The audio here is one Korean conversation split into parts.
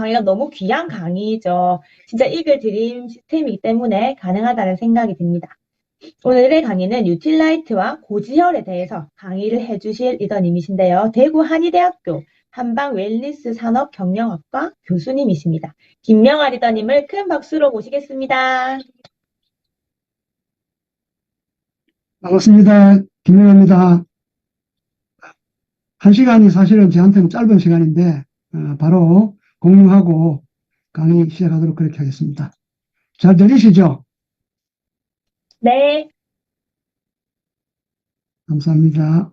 강의가 너무 귀한 강의죠. 진짜 읽을 드림 시스템이기 때문에 가능하다는 생각이 듭니다. 오늘의 강의는 뉴틸라이트와 고지혈에 대해서 강의를 해주실 리더님이신데요. 대구 한의대학교 한방 웰니스 산업 경영학과 교수님이십니다. 김명아 리더님을 큰 박수로 모시겠습니다. 반갑습니다. 김영입니다. 한 시간이 사실은 저한테는 짧은 시간인데 바로 공유하고 강의 시작하도록 그렇게 하겠습니다. 잘 들리시죠? 네. 감사합니다.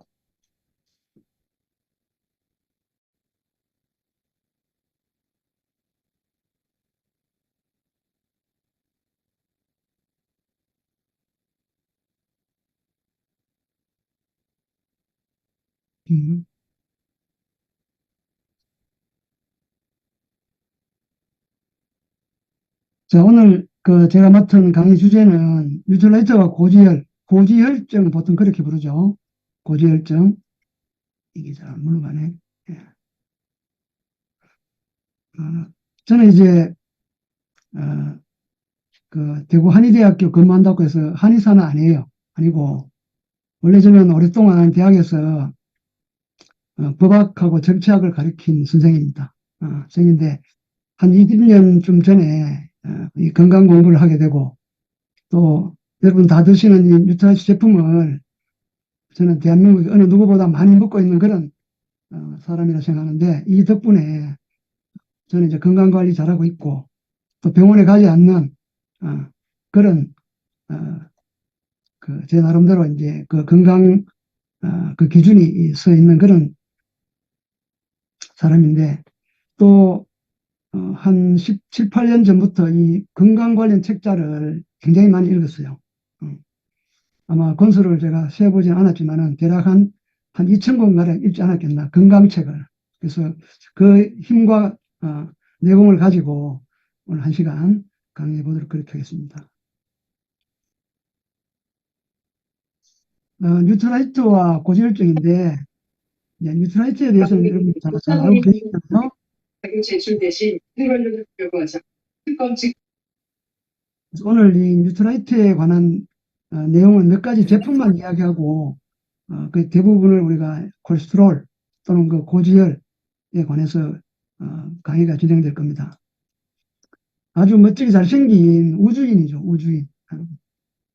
음. 자, 오늘 제가 맡은 강의 주제는 뉴트라이트와 고지혈, 고지혈증 보통 그렇게 부르죠. 고지혈증. 이게 잘 안 물러가네. 예. 저는 이제 대구 한의대학교 근무한다고 해서 한의사는 아니에요. 아니고 원래 저는 오랫동안 대학에서 법학하고 정치학을 가르친 선생입니다. 선생인데 한 20년쯤 전에 이 건강 공부를 하게 되고 또 여러분 다 드시는 이 뉴트라이트 제품을 저는 대한민국의 어느 누구보다 많이 먹고 있는 그런 사람이라 생각하는데 이 덕분에 저는 이제 건강 관리 잘하고 있고 또 병원에 가지 않는 그런 제 나름대로 이제 그 건강 그 기준이 서 있는 그런 사람인데 또 한 17, 8년 전부터 이 건강 관련 책자를 굉장히 많이 읽었어요. 아마 권수를 제가 세어보진 않았지만은 대략 한 2,000권 가량 읽지 않았겠나, 건강책을. 그래서 그 힘과 내공을 가지고 오늘 한 시간 강의해 보도록 그렇게 하겠습니다. 뉴트라이트와 고지혈증인데, 뉴트라이트에 대해서는 여러분 잘 알고 계시잖아요. 제출 대신 생활력을 요구하자. 오늘 이 뉴트라이트에 관한 내용은 몇 가지 제품만 이야기하고 그 대부분을 우리가 콜레스테롤 또는 그 고지혈에 관해서 강의가 진행될 겁니다. 아주 멋지게 잘생긴 우주인이죠, 우주인.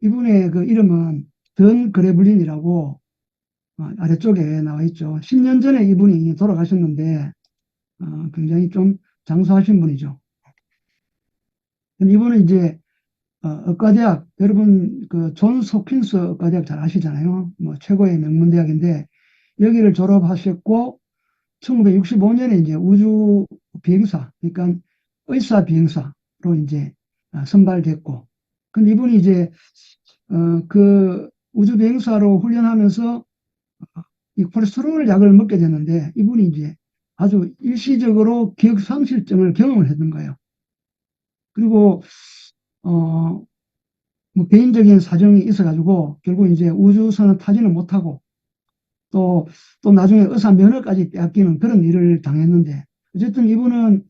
이분의 그 이름은 던 그레블린이라고 아래쪽에 나와 있죠. 10년 전에 이분이 돌아가셨는데 굉장히 좀 장수하신 분이죠. 이분은 이제 의과대학, 여러분 그 존스 홉킨스 의과대학 잘 아시잖아요. 뭐 최고의 명문대학인데 여기를 졸업하셨고 1965년에 이제 우주 비행사, 그러니까 의사 비행사로 이제 선발됐고, 근데 이분이 이제 그 우주 비행사로 훈련하면서 이 콜레스테롤 약을 먹게 됐는데 이분이 이제 아주 일시적으로 기억 상실증을 경험을 했던 거예요. 그리고 뭐 개인적인 사정이 있어가지고 결국 이제 우주선을 타지는 못하고 또 나중에 의사 면허까지 빼앗기는 그런 일을 당했는데 어쨌든 이분은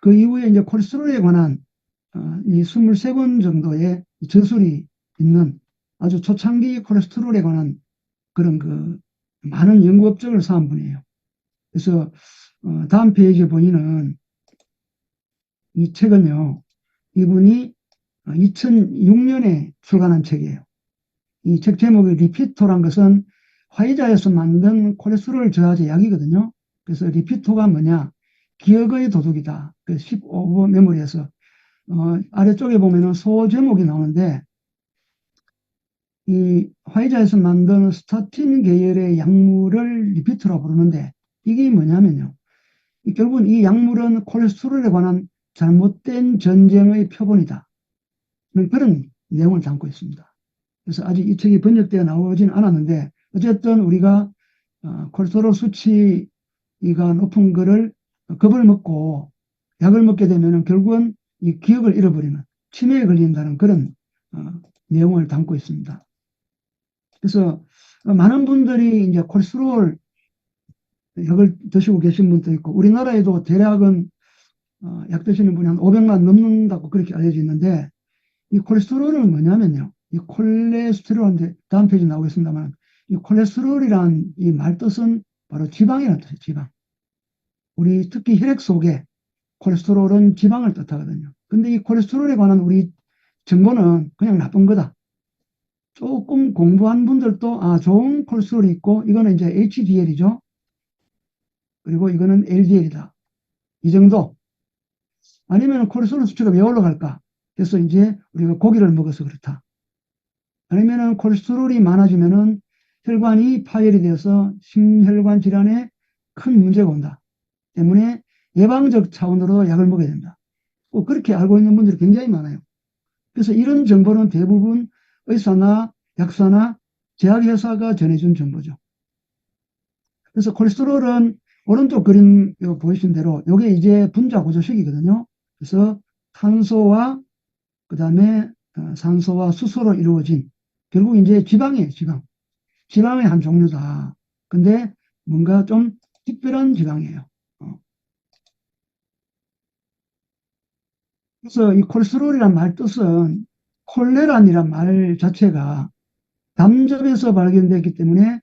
그 이후에 이제 콜레스테롤에 관한 이 23권 정도의 저술이 있는 아주 초창기 콜레스테롤에 관한 그런 그 많은 연구 업적을 쌓은 분이에요. 그래서 다음 페이지에 보이는 이 책은요, 이분이 2006년에 출간한 책이에요. 이 책 제목이 리피토란 것은 화이자에서 만든 콜레스테롤 저하제 약이거든요. 그래서 리피토가 뭐냐? 기억의 도둑이다. 그 15번 메모리에서 아래쪽에 보면은 소 제목이 나오는데 이 화이자에서 만든 스타틴 계열의 약물을 리피토라고 부르는데 이게 뭐냐면요. 결국은 이 약물은 콜레스테롤에 관한 잘못된 전쟁의 표본이다. 그런 내용을 담고 있습니다. 그래서 아직 이 책이 번역되어 나오진 않았는데 어쨌든 우리가 콜레스테롤 수치가 높은 거를 겁을 먹고 약을 먹게 되면 결국은 이 기억을 잃어버리는 치매에 걸린다는 그런 내용을 담고 있습니다. 그래서 많은 분들이 이제 콜레스테롤 약을 드시고 계신 분도 있고 우리나라에도 대략은 약 드시는 분이 한 500만 넘는다고 그렇게 알려져 있는데, 이 콜레스테롤은 뭐냐면요. 이 콜레스테롤인데, 다음 페이지 나오겠습니다만, 이 콜레스테롤이란 이 말뜻은 바로 지방이라는 뜻이에요, 지방. 우리 특히 혈액 속에 콜레스테롤은 지방을 뜻하거든요. 근데 이 콜레스테롤에 관한 우리 정보는 그냥 나쁜 거다. 조금 공부한 분들도, 좋은 콜레스테롤이 있고, 이거는 이제 HDL이죠. 그리고 이거는 LDL이다. 이 정도. 아니면 콜레스테롤 수치가 왜 올라갈까? 그래서 이제 우리가 고기를 먹어서 그렇다. 아니면은 콜레스테롤이 많아지면은 혈관이 파열이 되어서 심혈관 질환에 큰 문제가 온다. 때문에 예방적 차원으로 약을 먹어야 된다. 꼭 그렇게 알고 있는 분들이 굉장히 많아요. 그래서 이런 정보는 대부분 의사나 약사나 제약회사가 전해준 정보죠. 그래서 콜레스테롤은 오른쪽 그림 보이신 대로 이게 이제 분자 구조식이거든요. 그래서 탄소와 그다음에 산소와 수소로 이루어진 결국 이제 지방이에요, 지방. 지방의 한 종류다. 근데 뭔가 좀 특별한 지방이에요. 그래서 이 콜레스테롤이란 말 뜻은 콜레란이란 말 자체가 담즙에서 발견됐기 때문에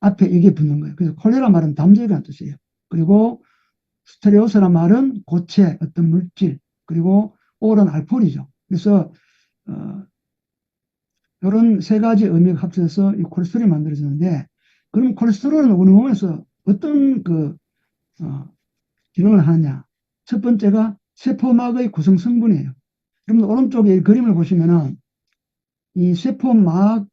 앞에 이게 붙는 거예요. 그래서 콜레라 말은 담즙이라는 뜻이에요. 그리고 스테레오스란 말은 고체, 어떤 물질, 그리고 올은 알코올이죠. 그래서 이런 세 가지 의미가 합쳐서 이 콜레스테롤이 만들어지는데, 그럼 콜레스테롤은 우리 몸에서 어떤 기능을 하느냐? 첫 번째가 세포막의 구성 성분이에요. 여러분 오른쪽에 이 그림을 보시면은 이 세포막의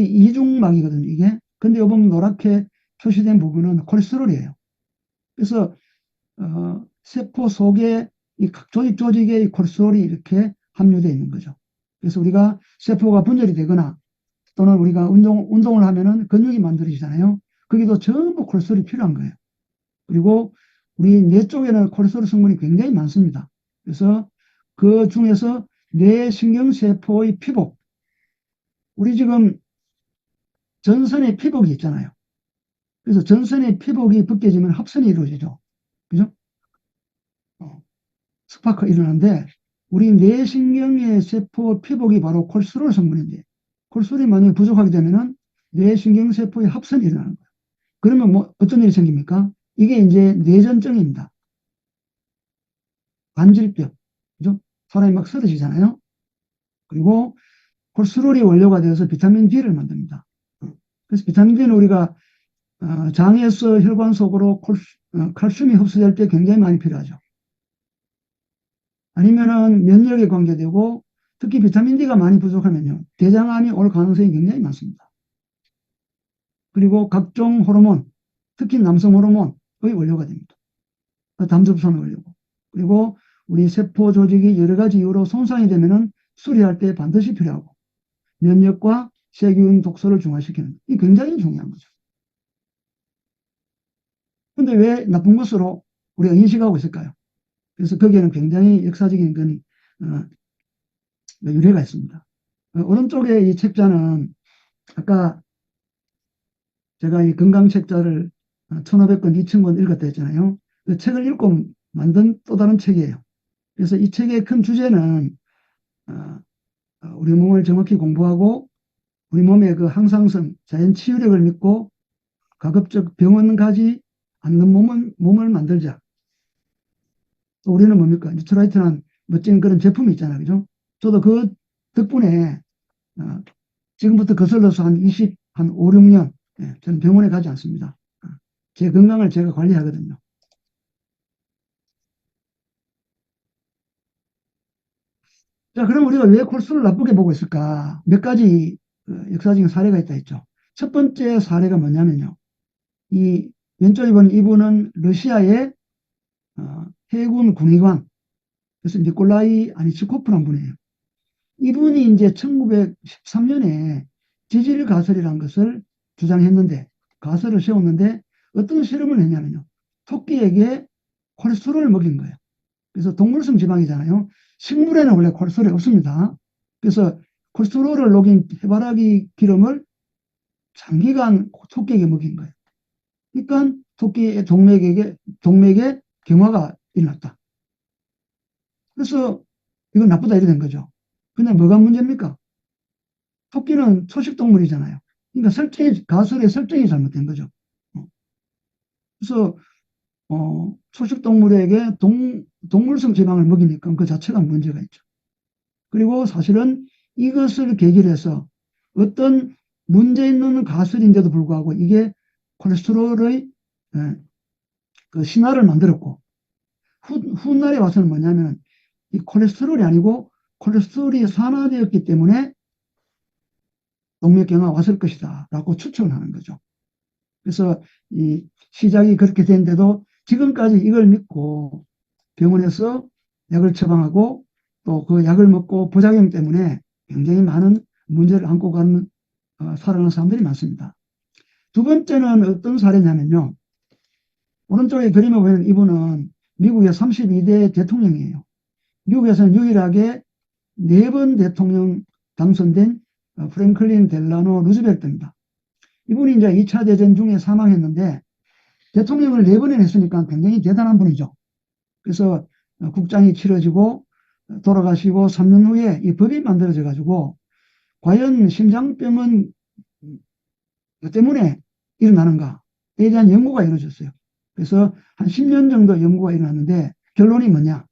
이중막이거든요, 이게. 근데 요 보면 노랗게 표시된 부분은 콜레스테롤이에요. 그래서 세포 속에 이 각 조직에 이 콜레스테롤이 이렇게 함유되어 있는 거죠. 그래서 우리가 세포가 분절이 되거나 또는 우리가 운동을 하면은 근육이 만들어지잖아요. 거기도 전부 콜레스테롤이 필요한 거예요. 그리고 우리 뇌 쪽에는 콜레스테롤 성분이 굉장히 많습니다. 그래서 그 중에서 뇌신경세포의 피복, 우리 지금 전선에 피복이 있잖아요. 그래서 전선에 피복이 벗겨지면 합선이 이루어지죠. 그죠? 스파크가 일어나는데, 우리 뇌신경의 세포 피복이 바로 콜레스테롤 성분인데, 콜레스테롤이 만약에 부족하게 되면은 뇌신경세포의 합선이 일어나는 거예요. 그러면 뭐 어떤 일이 생깁니까? 이게 이제 뇌전증입니다. 관절병, 그죠? 사람이 막 쓰러지잖아요. 그리고 콜레스테롤이 원료가 되어서 비타민 D를 만듭니다. 그래서 비타민 D는 우리가 장에서 혈관 속으로 칼슘이 흡수될 때 굉장히 많이 필요하죠. 아니면은 면역에 관계되고, 특히 비타민 D가 많이 부족하면요, 대장암이 올 가능성이 굉장히 많습니다. 그리고 각종 호르몬, 특히 남성 호르몬의 원료가 됩니다. 담즙산의 원료고. 그리고 우리 세포 조직이 여러 가지 이유로 손상이 되면은 수리할 때 반드시 필요하고, 면역과 세균 독소를 중화시키는, 이 굉장히 중요한 거죠. 근데 왜 나쁜 것으로 우리가 인식하고 있을까요? 그래서 거기에는 굉장히 역사적인 건 유래가 있습니다. 오른쪽에 이 책자는 아까 제가 이 건강책자를 1500권, 2000권 읽었다 했잖아요. 그 책을 읽고 만든 또 다른 책이에요. 그래서 이 책의 큰 주제는 우리 몸을 정확히 공부하고 우리 몸의 그 항상성, 자연 치유력을 믿고 가급적 병원 가지 않는 몸을 만들자. 또 우리는 뭡니까? 뉴트라이트란 멋진 그런 제품이 있잖아요. 그죠? 저도 그 덕분에 지금부터 거슬러서 한 5, 6년, 저는 병원에 가지 않습니다. 제 건강을 제가 관리하거든요. 자, 그럼 우리가 왜 콜레스테롤을 나쁘게 보고 있을까? 몇 가지 역사적인 사례가 있다 했죠. 첫 번째 사례가 뭐냐면요. 이 왼쪽에 보는 이분은 러시아의 해군 군의관, 그래서 니콜라이 아니츠코프란 분이에요. 이분이 이제 1913년에 지질 가설이라는 것을 주장했는데, 가설을 세웠는데, 어떤 실험을 했냐면요. 토끼에게 콜레스테롤을 먹인 거예요. 그래서 동물성 지방이잖아요. 식물에는 원래 콜레스테롤이 없습니다. 그래서 콜레스테롤을 녹인 해바라기 기름을 장기간 토끼에게 먹인 거예요. 그러니까 토끼의 동맥에 경화가 일어났다. 그래서 이건 나쁘다 이래 된 거죠. 근데 뭐가 문제입니까? 토끼는 초식동물이잖아요. 그러니까 가설의 설정이 잘못된 거죠. 어. 그래서 초식동물에게 동물성 지방을 먹이니까 그 자체가 문제가 있죠. 그리고 사실은 이것을 계기로 해서 어떤 문제 있는 가설인데도 불구하고 이게 콜레스테롤의 예, 그 신화를 만들었고 훗날에 와서는 뭐냐면 이 콜레스테롤이 아니고 콜레스테롤이 산화되었기 때문에 동맥경화가 왔을 것이다 라고 추측을 하는 거죠. 그래서 이 시작이 그렇게 된데도 지금까지 이걸 믿고 병원에서 약을 처방하고 또 그 약을 먹고 부작용 때문에 굉장히 많은 문제를 안고 가는 살아가는 사람들이 많습니다. 두 번째는 어떤 사례냐면요. 오른쪽에 그림에 보이는 이분은 미국의 32대 대통령이에요. 미국에서는 유일하게 4번 대통령 당선된 프랭클린 델라노 루즈벨트입니다. 이분이 이제 2차 대전 중에 사망했는데 대통령을 4번이나 했으니까 굉장히 대단한 분이죠. 그래서 국장이 치러지고 돌아가시고 3년 후에 이 법이 만들어져 가지고 과연 심장병은 뭐 때문에 일어나는가에 대한 연구가 이루어졌어요. 그래서 한 10년 정도 연구가 일어났는데 결론이 뭐냐?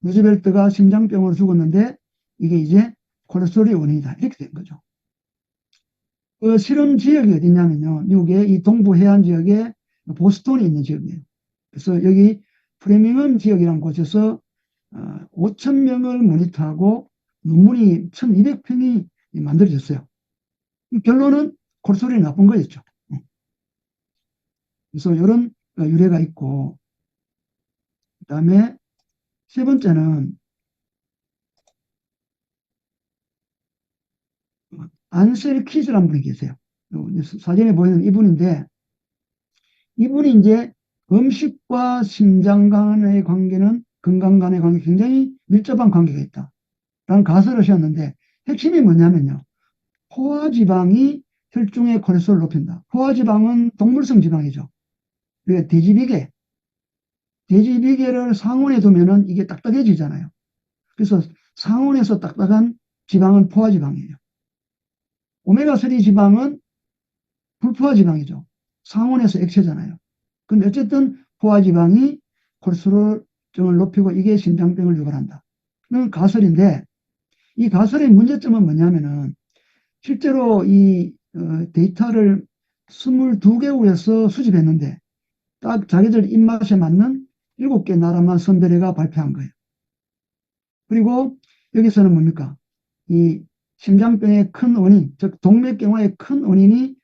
루즈벨트가 심장병으로 죽었는데 이게 이제 콜레스테롤이 원인이다. 이렇게 된 거죠. 그 실험 지역이 어디냐면요. 미국의 이 동부 해안 지역에 보스턴이 있는 지역이에요. 그래서 여기 프레밍엄 지역이라는 곳에서 5천 명을 모니터하고 논문이 1,200편이 만들어졌어요. 결론은 콜레스테롤이 나쁜 거였죠. 그래서 이런 유래가 있고, 그 다음에 세 번째는 안셀 키즈라는 분이 계세요. 사진에 보이는 이분인데, 이분이 이제 음식과 심장 간의 관계는 건강 간의 관계 굉장히 밀접한 관계가 있다라는 가설을 세웠는데, 핵심이 뭐냐면요. 포화지방이 혈중의 콜레스테롤을 높인다. 포화지방은 동물성 지방이죠. 그러니까 돼지비계를 상온에 두면은 이게 딱딱해지잖아요. 그래서 상온에서 딱딱한 지방은 포화지방이에요. 오메가3 지방은 불포화지방이죠. 상온에서 액체잖아요. 근데 어쨌든 포화지방이 콜레스테롤증을 높이고 이게 심장병을 유발한다. 는 가설인데 이 가설의 문제점은 뭐냐면은 실제로 이 데이터를 22개국에서 수집했는데 딱 자기들 입맛에 맞는 7개 나라만 선별해가 발표한 거예요. 그리고 여기서는 뭡니까? 이 심장병의 큰 원인, 즉 동맥경화의 큰 원인이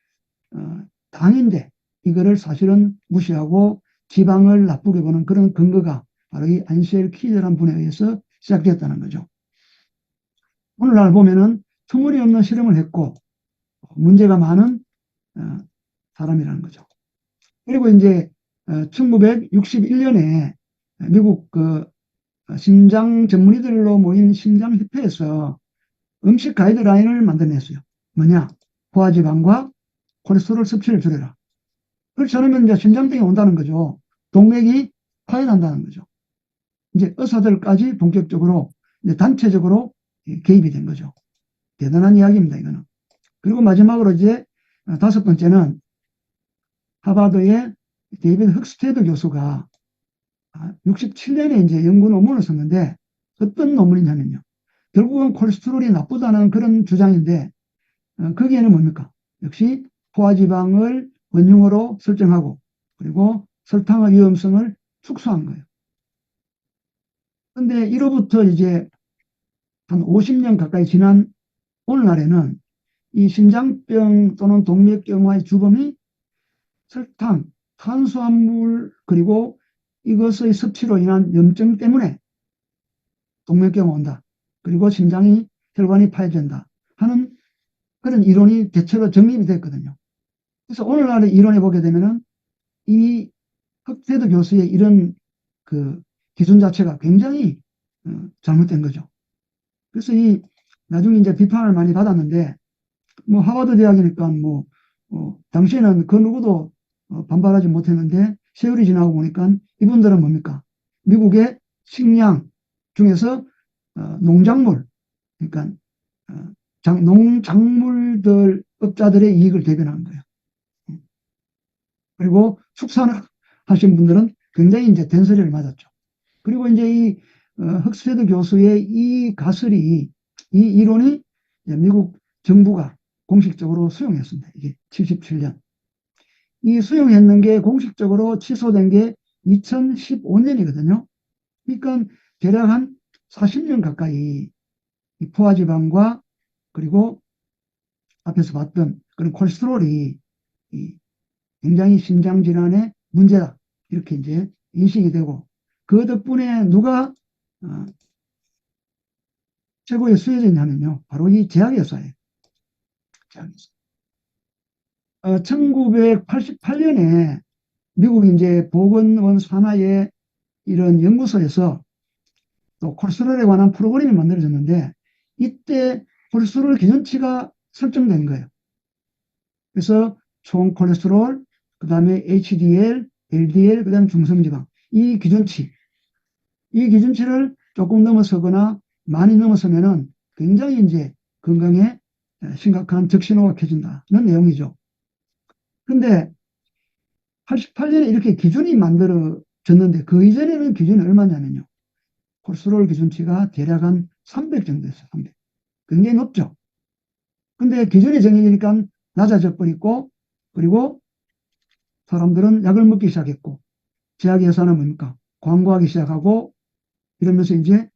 당인데 이거를 사실은 무시하고 지방을 나쁘게 보는 그런 근거가 바로 이 안셀 키즈라는 분에 의해서 시작되었다는 거죠. 오늘날 보면은 터무니없는 실험을 했고 문제가 많은 사람이라는 거죠. 그리고 이제 1961년에 미국 그 심장 전문의들로 모인 심장협회에서 음식 가이드라인을 만들어냈어요. 뭐냐? 포화지방과 콜레스테롤 섭취를 줄여라. 그렇지 않으면 이제 심장병이 온다는 거죠. 동맥이 파열난다는 거죠. 이제 의사들까지 본격적으로 이제 단체적으로 개입이 된 거죠. 대단한 이야기입니다, 이거는. 그리고 마지막으로 이제 5번째는 하버드의 데이비드 흑스테드 교수가 67년에 이제 연구 논문을 썼는데 어떤 논문이냐면요. 결국은 콜레스테롤이 나쁘다는 그런 주장인데 거기에는 뭡니까? 역시 포화지방을 원흉으로 설정하고 그리고 설탕의 위험성을 축소한 거예요. 근데 이로부터 이제 한 50년 가까이 지난 오늘날에는 이 심장병 또는 동맥경화의 주범이 설탕, 탄수화물 그리고 이것의 섭취로 인한 염증 때문에 동맥경화 온다. 그리고 심장이 혈관이 파열된다 하는 그런 이론이 대체로 정립이 됐거든요. 그래서 오늘날의 이론에 보게 되면은 이 흑테드 교수의 이런 그 기준 자체가 굉장히 잘못된 거죠. 그래서 이 나중에 이제 비판을 많이 받았는데 뭐 하버드 대학이니까 뭐 당시에는 그 누구도 반발하지 못했는데 세월이 지나고 보니까 이분들은 뭡니까? 미국의 식량, 중에서 농작물, 그러니까 농작물들 업자들의 이익을 대변하는 거예요. 그리고 축산하신 분들은 굉장히 이제 된소리를 맞았죠. 그리고 이제 이 흑스헤드 교수의 이 가설이, 이 이론이 미국 정부가 공식적으로 수용했습니다. 이게 77년. 이 수용했는 게 공식적으로 취소된 게 2015년이거든요. 그러니까 대략 한 40년 가까이 이 포화지방과 그리고 앞에서 봤던 그런 콜레스테롤이 굉장히 심장질환의 문제다. 이렇게 이제 인식이 되고, 그 덕분에 누가 최고의 수혜자냐면요, 바로 이 제약회사예요. 1988년에 미국 이제 보건원 산하의 이런 연구소에서 또 콜레스테롤에 관한 프로그램이 만들어졌는데, 이때 콜레스테롤 기준치가 설정된 거예요. 그래서 총 콜레스테롤, 그 다음에 HDL, LDL, 그 다음에 중성지방, 이 기준치를 조금 넘어서거나 많이 넘어서면은 굉장히 이제 건강에 심각한 적신호가 켜진다는 내용이죠. 근데 88년에 이렇게 기준이 만들어졌는데, 그 이전에는 기준이 얼마냐면요, 콜레스테롤 기준치가 대략 한 300 정도였어요. 300. 굉장히 높죠. 근데 기준이 정해지니까 낮아져 버리고, 그리고 사람들은 약을 먹기 시작했고, 제약회사는 뭡니까? 광고하기 시작하고, 이러면서 이제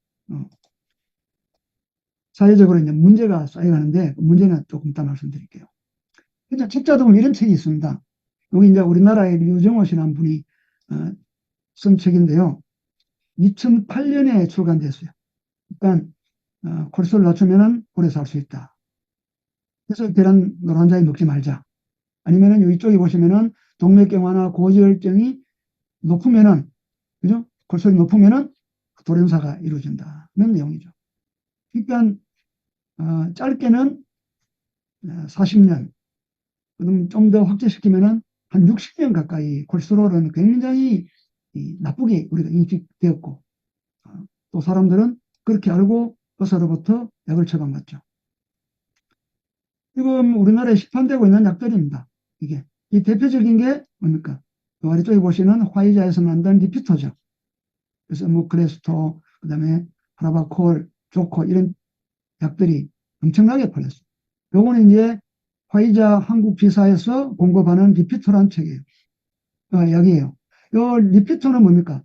사회적으로 이제 문제가 쌓여가는데, 그 문제는 조금 이따 말씀드릴게요. 그러니까 책자도 보면 이런 책이 있습니다. 여기 이제 우리나라의 류정호 씨라는 분이 쓴 책인데요. 2008년에 출간됐어요. 그러니까 콜레스테롤 낮추면은 오래 살 수 있다. 그래서 계란 노른자에 먹지 말자. 아니면은 이쪽에 보시면은 동맥경화나 고지혈증이 높으면은, 그죠? 콜레스테롤이 높으면은 돌연사가 이루어진다는 내용이죠. 그러니까 짧게는 40년, 그럼 좀 더 확대시키면은 한 60년 가까이 콜레스테롤은 굉장히 나쁘게 우리가 인식되었고, 또 사람들은 그렇게 알고 의사로부터 약을 처방받죠. 지금 우리나라에 시판되고 있는 약들입니다. 이게 이 대표적인 게 뭡니까? 그 아래쪽에 보시는 화이자에서 만든 리피토죠. 그래서 뭐 클레스토, 그다음에 하라바콜, 조코 이런 약들이 엄청나게 팔렸어요. 요거는 이제 화이자 한국 지사에서 공급하는 리피토라는 책이에요. 약이에요. 요 리피토는 뭡니까?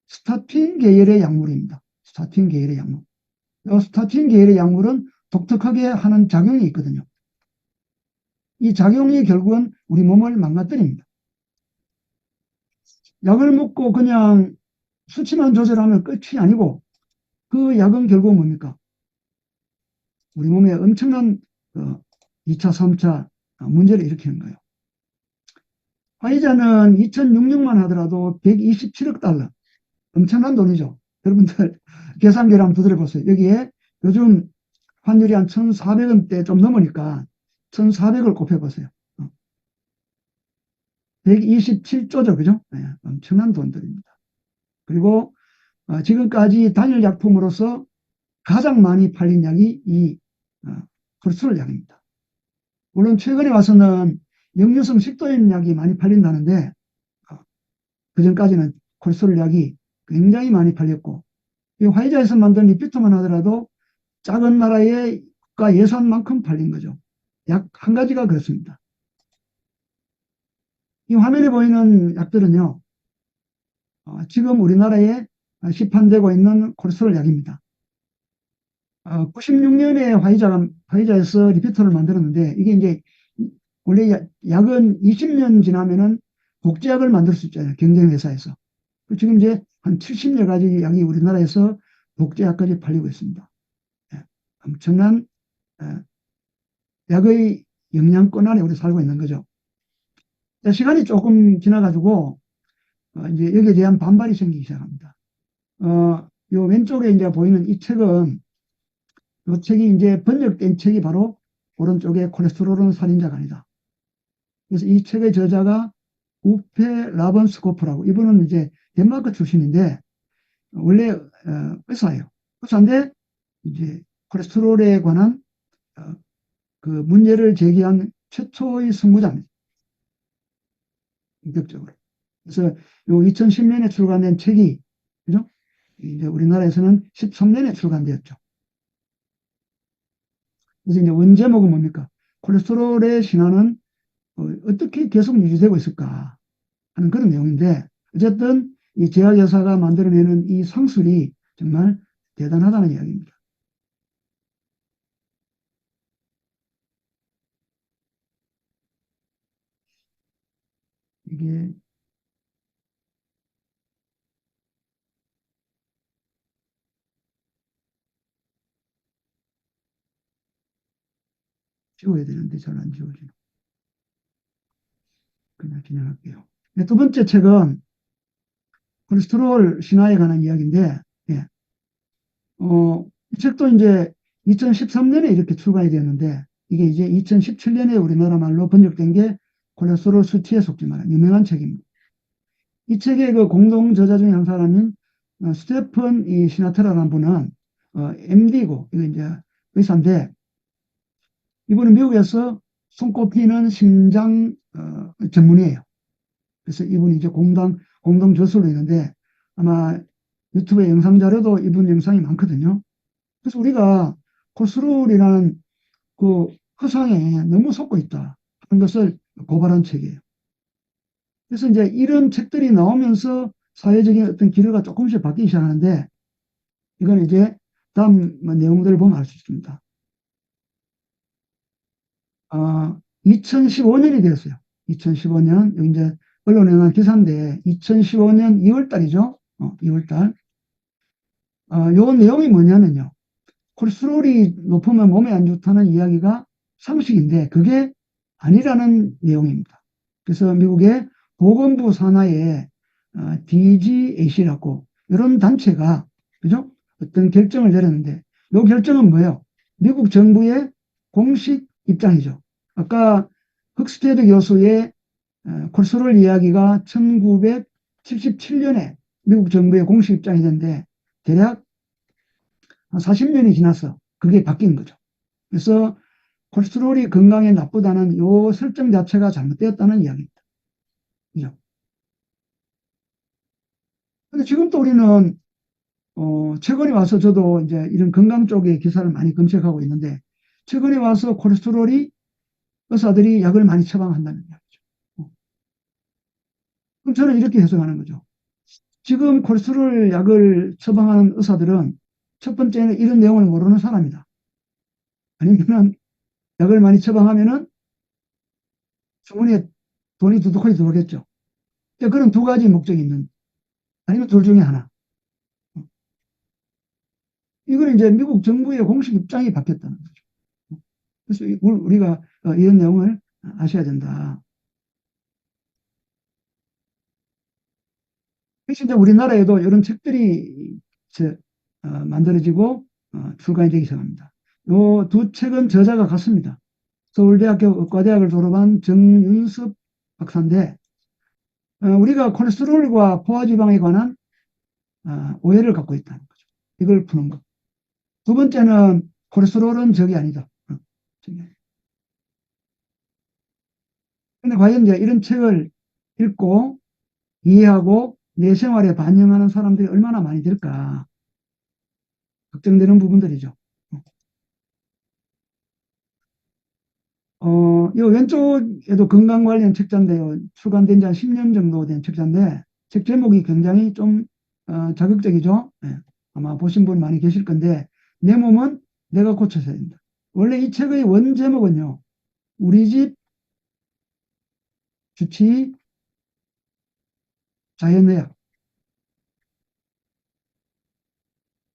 스타틴 계열의 약물입니다. 스타틴 계열의 약물. 요 스타틴 계열의 약물은 독특하게 하는 작용이 있거든요. 이 작용이 결국은 우리 몸을 망가뜨립니다. 약을 먹고 그냥 수치만 조절하면 끝이 아니고, 그 약은 결국 뭡니까? 우리 몸에 엄청난 2차, 3차 문제를 일으키는 거예요. 화이자는 2006년만 하더라도 127억 달러. 엄청난 돈이죠. 여러분들 계산기를 한번 두드려 보세요. 여기에 요즘 환율이 한 1,400원대 좀 넘으니까 1,400을 곱해보세요. 127조죠. 그죠? 네, 엄청난 돈들입니다. 그리고 지금까지 단일 약품으로서 가장 많이 팔린 약이 이 콜레스테롤 약입니다. 물론 최근에 와서는 역류성 식도염 약이 많이 팔린다는데, 그전까지는 콜레스테롤 약이 굉장히 많이 팔렸고, 이 화이자에서 만든 리피토만 하더라도 작은 나라의 국가 예산만큼 팔린 거죠. 약 한 가지가 그렇습니다. 이 화면에 보이는 약들은요, 지금 우리나라에 시판되고 있는 콜레스테롤 약입니다. 96년에 화이자에서 리피토를 만들었는데, 이게 이제 원래 약은 20년 지나면은 복제약을 만들 수 있잖아요. 경쟁 회사에서. 지금 이제 한 70여 가지 약이 우리나라에서 복제약까지 팔리고 있습니다. 예, 엄청난 약의 영양권 안에 우리 살고 있는 거죠. 시간이 조금 지나가지고 이제 여기에 대한 반발이 생기기 시작합니다. 요 왼쪽에 이제 보이는 이 책은, 이 책이 이제 번역된 책이 바로 오른쪽에 콜레스테롤은 살인자가 아니다. 그래서 이 책의 저자가 우페 라번스코프라고, 이분은 이제 덴마크 출신인데 원래 의사예요. 의사인데 이제 콜레스테롤에 관한 어, 그 문제를 제기한 최초의 선구자입니다. 본격적으로. 그래서 요 2010년에 출간된 책이 그죠? 이제 우리나라에서는 13년에 출간되었죠. 그래서 이제 원제목은 뭡니까? 콜레스테롤의 신화는 어떻게 계속 유지되고 있을까 하는 그런 내용인데 어쨌든 이 제약회사가 만들어내는 이 상술이 정말 대단하다는 이야기입니다. 이게 지워야 되는데 잘 안 지워지네. 그냥 진행할게요. 네, 두 번째 책은 콜레스테롤 신화에 관한 이야기인데 예. 이 책도 이제 2013년에 이렇게 출간이 되었는데 이게 이제 2017년에 우리나라 말로 번역된 게 콜레스테롤 수치에 속지 마라 유명한 책입니다. 이 책의 그 공동 저자 중에 한 사람인 스테픈 이 시나트라라는 분은 MD고 이거 이제 의사인데 이분은 미국에서 손꼽히는 심장 전문의예요. 그래서 이분이 이제 공동 저술로 있는데 아마 유튜브에 영상 자료도 이분 영상이 많거든요. 그래서 우리가 콜스룰이라는 그 허상에 너무 속고 있다 하는 것을 고발한 책이에요. 그래서 이제 이런 책들이 나오면서 사회적인 어떤 기류가 조금씩 바뀌기 시작하는데 이건 이제 다음 내용들을 보면 알 수 있습니다. 2015년이 되었어요. 2015년 여기 이제 언론에 난 기사인데 2015년 2월 달이죠. 2월 달. 요 내용이 뭐냐면요. 콜레스테롤이 높으면 몸에 안 좋다는 이야기가 상식인데 그게 아니라는 내용입니다. 그래서 미국의 보건부 산하에 DGAC라고 이런 단체가 그죠? 어떤 결정을 내렸는데 이 결정은 뭐예요? 미국 정부의 공식 입장이죠. 아까 흑스테드 교수의 콜레스테롤 이야기가 1977년에 미국 정부의 공식 입장이 됐는데 대략 한 40년이 지나서 그게 바뀐 거죠. 그래서 콜레스테롤이 건강에 나쁘다는 이 설정 자체가 잘못되었다는 이야기입니다. 그죠? 근데 지금 또 우리는 최근에 와서 저도 이제 이런 건강 쪽의 기사를 많이 검색하고 있는데 최근에 와서 콜레스테롤이 의사들이 약을 많이 처방한다는 이야기죠. 그럼 저는 이렇게 해석하는 거죠. 지금 콜레스테롤 약을 처방하는 의사들은 첫 번째는 이런 내용을 모르는 사람이다. 아니면은 약을 많이 처방하면은 주머니에 돈이 두둑하게 들어오겠죠. 그런 두 가지 목적이 있는, 아니면 둘 중에 하나. 이거는 이제 미국 정부의 공식 입장이 바뀌었다는 거죠. 그래서 우리가 이런 내용을 아셔야 된다. 그래서 이제 우리나라에도 이런 책들이 만들어지고 출간이 되기 시작합니다. 이 두 책은 저자가 같습니다. 서울대학교 의과대학을 졸업한 정윤섭 박사인데 우리가 콜레스테롤과 포화지방에 관한 오해를 갖고 있다는 거죠. 이걸 푸는 것. 두 번째는 콜레스테롤은 적이 아니다. 근데 과연 이제 이런 책을 읽고 이해하고 내 생활에 반영하는 사람들이 얼마나 많이 될까 걱정되는 부분들이죠. 이 왼쪽에도 건강 관련 책자인데요. 출간된 지 한 10년 정도 된 책자인데 책 제목이 굉장히 좀 자극적이죠. 네. 아마 보신 분 많이 계실 건데 내 몸은 내가 고쳐야 된다. 원래 이 책의 원 제목은요. 우리 집 주치 자연의학.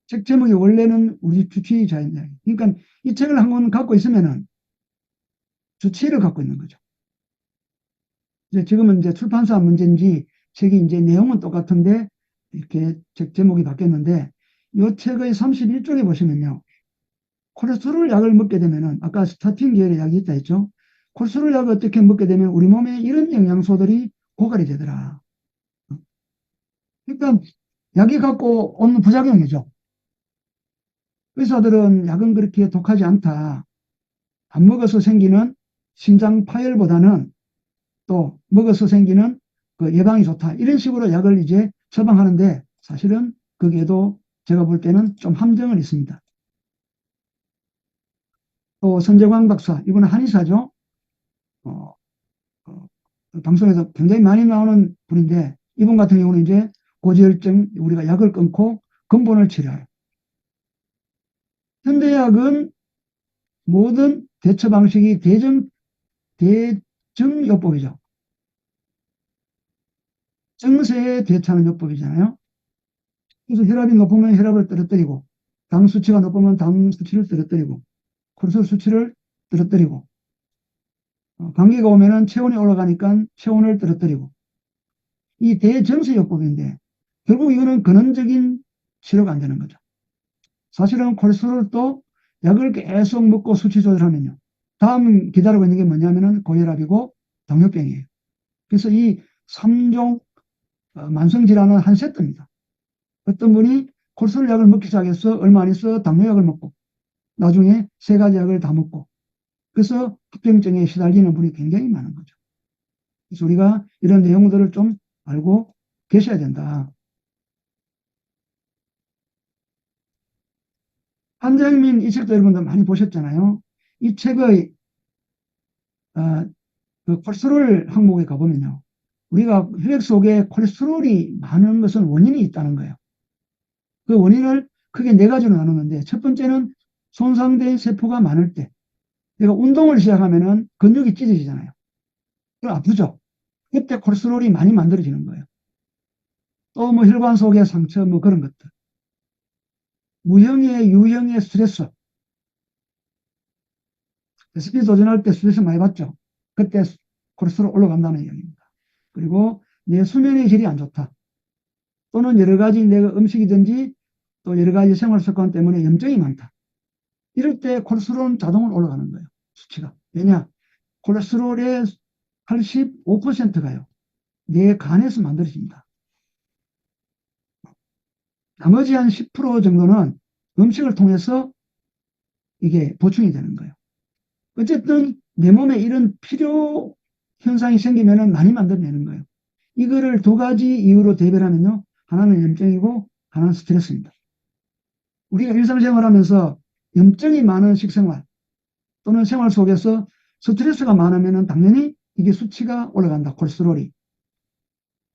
책 제목이 원래는 우리 집 주치 자연의학. 그러니까 이 책을 한 권 갖고 있으면은 주치의를 갖고 있는 거죠. 이제 지금은 이제 출판사 문제인지 책이 이제 내용은 똑같은데 이렇게 책 제목이 바뀌었는데 이 책의 31쪽에 보시면요. 콜레스테롤 약을 먹게 되면은 아까 스타틴 계열의 약이 있다 했죠. 콜레스테롤 약을 어떻게 먹게 되면 우리 몸에 이런 영양소들이 고갈이 되더라. 그러니까 약이 갖고 오는 부작용이죠. 의사들은 약은 그렇게 독하지 않다. 안 먹어서 생기는 심장 파열보다는 또 먹어서 생기는 그 예방이 좋다. 이런 식으로 약을 이제 처방하는데 사실은 거기에도 제가 볼 때는 좀 함정은 있습니다. 또 선재광 박사, 이분은 한의사죠. 어, 어, 방송에서 굉장히 많이 나오는 분인데 이분 같은 경우는 이제 고지혈증 우리가 약을 끊고 근본을 치료해요. 현대약은 모든 대처 방식이 대증요법이죠. 증세에 대처하는 요법이잖아요. 그래서 혈압이 높으면 혈압을 떨어뜨리고 당 수치가 높으면 당 수치를 떨어뜨리고 콜레스테롤 수치를 떨어뜨리고 감기가 오면은 체온이 올라가니까 체온을 떨어뜨리고 이 대증세요법인데 결국 이거는 근원적인 치료가 안 되는 거죠. 사실은 콜레스테롤도 약을 계속 먹고 수치 조절하면요. 다음 기다리고 있는 게 뭐냐면은 고혈압이고 당뇨병이에요. 그래서 이 3종 만성질환은 한 세트입니다. 어떤 분이 콜레스테롤 약을 먹기 시작해서 얼마 안 있어 당뇨약을 먹고 나중에 세 가지 약을 다 먹고 그래서 합병증에 시달리는 분이 굉장히 많은 거죠. 그래서 우리가 이런 내용들을 좀 알고 계셔야 된다. 한정민 이 책도 여러분들 많이 보셨잖아요. 이 책의 어, 그 콜레스테롤 항목에 가보면요. 우리가 혈액 속에 콜레스테롤이 많은 것은 원인이 있다는 거예요. 그 원인을 크게 네 가지로 나누는데 첫 번째는 손상된 세포가 많을 때 내가 운동을 시작하면은 근육이 찢어지잖아요. 그럼 아프죠. 그때 콜레스테롤이 많이 만들어지는 거예요. 또 뭐 혈관 속의 상처 뭐 그런 것들. 무형의 유형의 스트레스. SP 도전할 때 스트레스 많이 받죠. 그때 콜레스테롤 올라간다는 이야기입니다. 그리고 내 수면의 질이 안 좋다. 또는 여러 가지 내가 음식이든지 또 여러 가지 생활 습관 때문에 염증이 많다. 이럴 때 콜레스테롤은 자동으로 올라가는 거예요. 수치가. 왜냐? 콜레스테롤의 85%가요. 내 간에서 만들어집니다. 나머지 한 10% 정도는 음식을 통해서 이게 보충이 되는 거예요. 어쨌든 내 몸에 이런 필요 현상이 생기면 많이 만들어내는 거예요. 이거를 두 가지 이유로 대별하면요. 하나는 염증이고 하나는 스트레스입니다. 우리가 일상생활하면서 염증이 많은 식생활 또는 생활 속에서 스트레스가 많으면 당연히 이게 수치가 올라간다. 콜레스테롤이.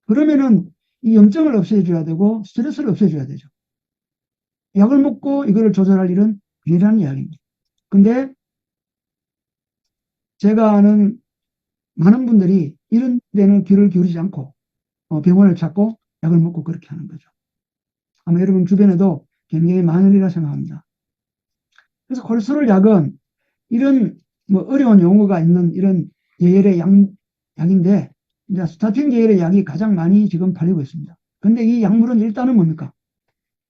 그러면은 이 염증을 없애줘야 되고 스트레스를 없애줘야 되죠. 약을 먹고 이거를 조절할 일은 아니라는 이야기입니다. 근데 제가 아는 많은 분들이 이런 데는 귀를 기울이지 않고 병원을 찾고 약을 먹고 그렇게 하는 거죠. 아마 여러분 주변에도 굉장히 많은 일이라 생각합니다. 그래서 콜레스테롤 약은 이런 뭐 어려운 용어가 있는 이런 계열의 약인데 이제 스타틴 계열의 약이 가장 많이 지금 팔리고 있습니다. 근데 이 약물은 일단은 뭡니까?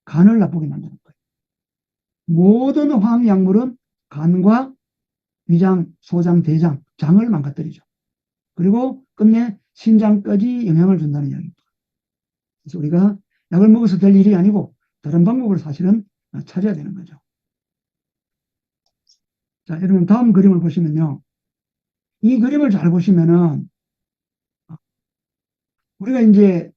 간을 나쁘게 만드는 거예요. 모든 화학약물은 간과 위장, 소장, 대장, 장을 망가뜨리죠. 그리고 끝내 신장까지 영향을 준다는 이야기입니다. 그래서 우리가 약을 먹어서 될 일이 아니고 다른 방법을 사실은 찾아야 되는 거죠. 자, 여러분 다음 그림을 보시면요. 이 그림을 잘 보시면은 우리가 이제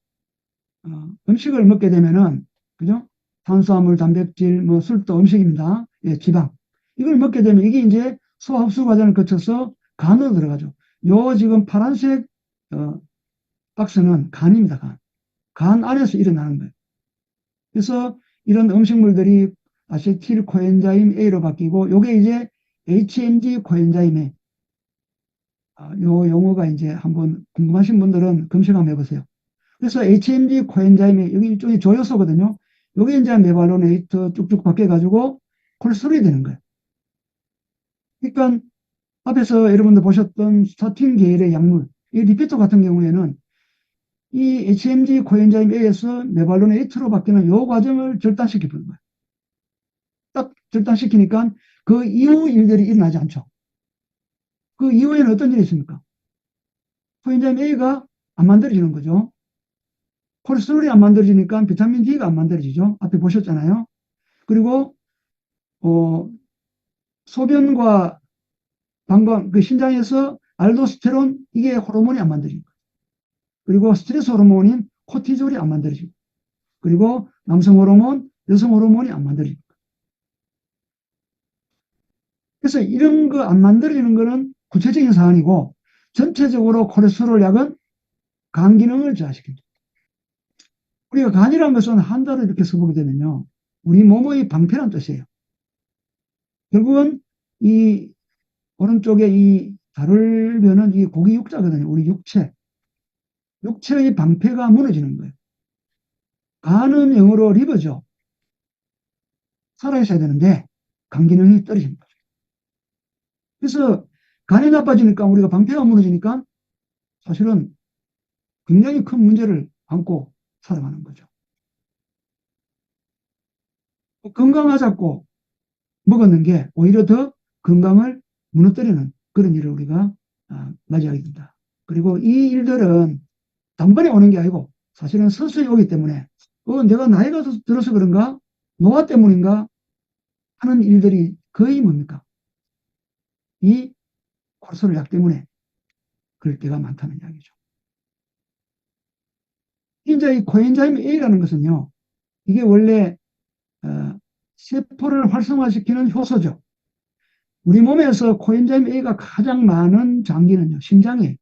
음식을 먹게 되면은 그죠? 탄수화물, 단백질, 뭐 술도 음식입니다. 예, 지방. 이걸 먹게 되면 이게 이제 소화 흡수 과정을 거쳐서 간으로 들어가죠. 요 지금 파란색 박스는 간입니다. 간. 간 안에서 일어나는 거예요. 그래서 이런 음식물들이 아세틸 코엔자임 A로 바뀌고 요게 이제 HMG 코엔자임에 요 용어가 이제 한번 궁금하신 분들은 검색 한번 해보세요. 그래서 HMG 코엔자임이 여기 일종의 조효소거든요. 요게 이제 메발로네이트 쭉쭉 바뀌어가지고 콜레스테롤이 되는 거예요. 그러니까 앞에서 여러분들 보셨던 스타틴 계열의 약물, 이 리피토 같은 경우에는 이 HMG 코엔자임 A에서 메발로네이트로 바뀌는 요 과정을 절단시켜 버린 거예요. 딱 절단시키니까 그 이후 일들이 일어나지 않죠. 그 이후에는 어떤 일이 있습니까? 코엔자임 A가 안 만들어지는 거죠. 콜레스테롤이 안 만들어지니까 비타민 D가 안 만들어지죠. 앞에 보셨잖아요. 그리고 소변과 방광, 그 신장에서 알도스테론 이게 호르몬이 안 만들어지고, 그리고 스트레스 호르몬인 코티졸이 안 만들어지고, 그리고 남성 호르몬, 여성 호르몬이 안 만들어지고. 그래서 이런 거 안 만들어지는 거는 구체적인 사안이고, 전체적으로 콜레스테롤 약은 간 기능을 저하시킵니다. 우리가 간이라는 것은 한자로 이렇게 써보게 되면요, 우리 몸의 방패란 뜻이에요. 결국은 이 오른쪽에 이 다룰면은 이 고기 육자거든요. 우리 육체. 육체의 방패가 무너지는 거예요. 간은 영어로 리버죠. 살아있어야 되는데 간 기능이 떨어지는 거죠. 그래서 간이 나빠지니까 우리가 방패가 무너지니까 사실은 굉장히 큰 문제를 안고 살아가는 거죠. 건강하자고 먹었는 게 오히려 더 건강을 무너뜨리는 그런 일을 우리가 맞이하게 된다. 그리고 이 일들은 단번에 오는 게 아니고 사실은 서서히 오기 때문에 내가 나이가 들어서 그런가? 노화 때문인가? 하는 일들이 거의 뭡니까? 이 콜레스테롤 약 때문에 그럴 때가 많다는 이야기죠. 이제 이 코엔자임 A라는 것은요, 이게 원래 세포를 활성화시키는 효소죠. 우리 몸에서 코엔자임 A가 가장 많은 장기는요, 심장이에요.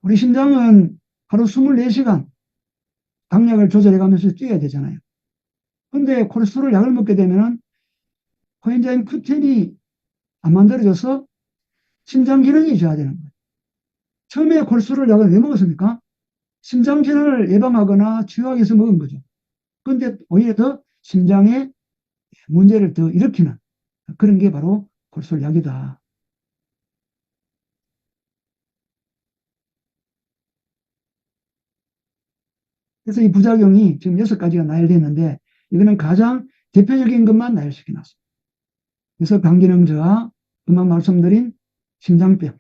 우리 심장은 하루 24시간 당력을 조절해가면서 뛰어야 되잖아요. 근데 콜레스테롤 약을 먹게 되면은 코엔자임 Q10이 안 만들어져서 심장 기능이 저하되는 거예요. 처음에 콜레스테롤 약을 왜 먹었습니까? 심장 질환을 예방하거나 치유하기 위해서 먹은 거죠. 그런데 오히려 더 심장에 문제를 더 일으키는 그런 게 바로 콜레스테롤 약이다. 그래서 이 부작용이 지금 6가지가 나열됐는데 이거는 가장 대표적인 것만 나열시켜놨습니다. 그래서 간기능 저하, 금방 말씀드린 심장병.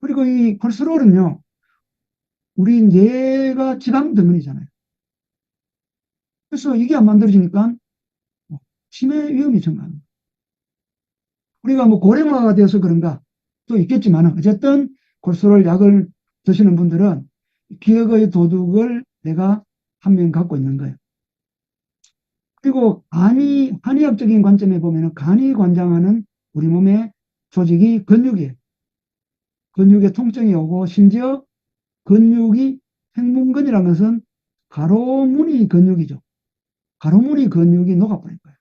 그리고 이 콜레스테롤은요, 우리 뇌가 지방 덩어리잖아요. 그래서 이게 안 만들어지니까 치매 위험이 증가합니다. 우리가 뭐 고령화가 돼서 그런가 또 있겠지만 어쨌든 콜레스테롤 약을 드시는 분들은 기억의 도둑을 내가 한 명 갖고 있는 거예요. 그리고 한의학적인 관점에 보면 간이 관장하는 우리 몸의 조직이 근육이에요. 근육에 통증이 오고 심지어 근육이 횡문근이라는 것은 가로무늬 근육이죠. 가로무늬 근육이 녹아버린 거예요.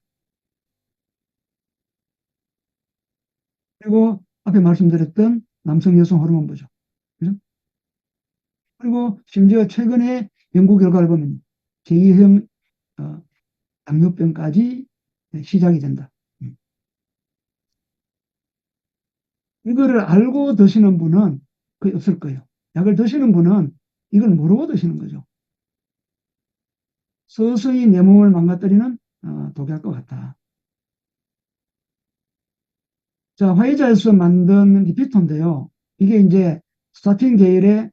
그리고 앞에 말씀드렸던 남성 여성 호르몬부죠. 그죠? 그리고 심지어 최근에 연구 결과를 보면 제2형 당뇨병까지 시작이 된다. 이거를 알고 드시는 분은 거의 없을 거예요. 약을 드시는 분은 이걸 모르고 드시는 거죠. 서서히 내 몸을 망가뜨리는 독약과 같다. 자, 화이자에서 만든 리피토인데요. 이게 이제 스타틴 계열의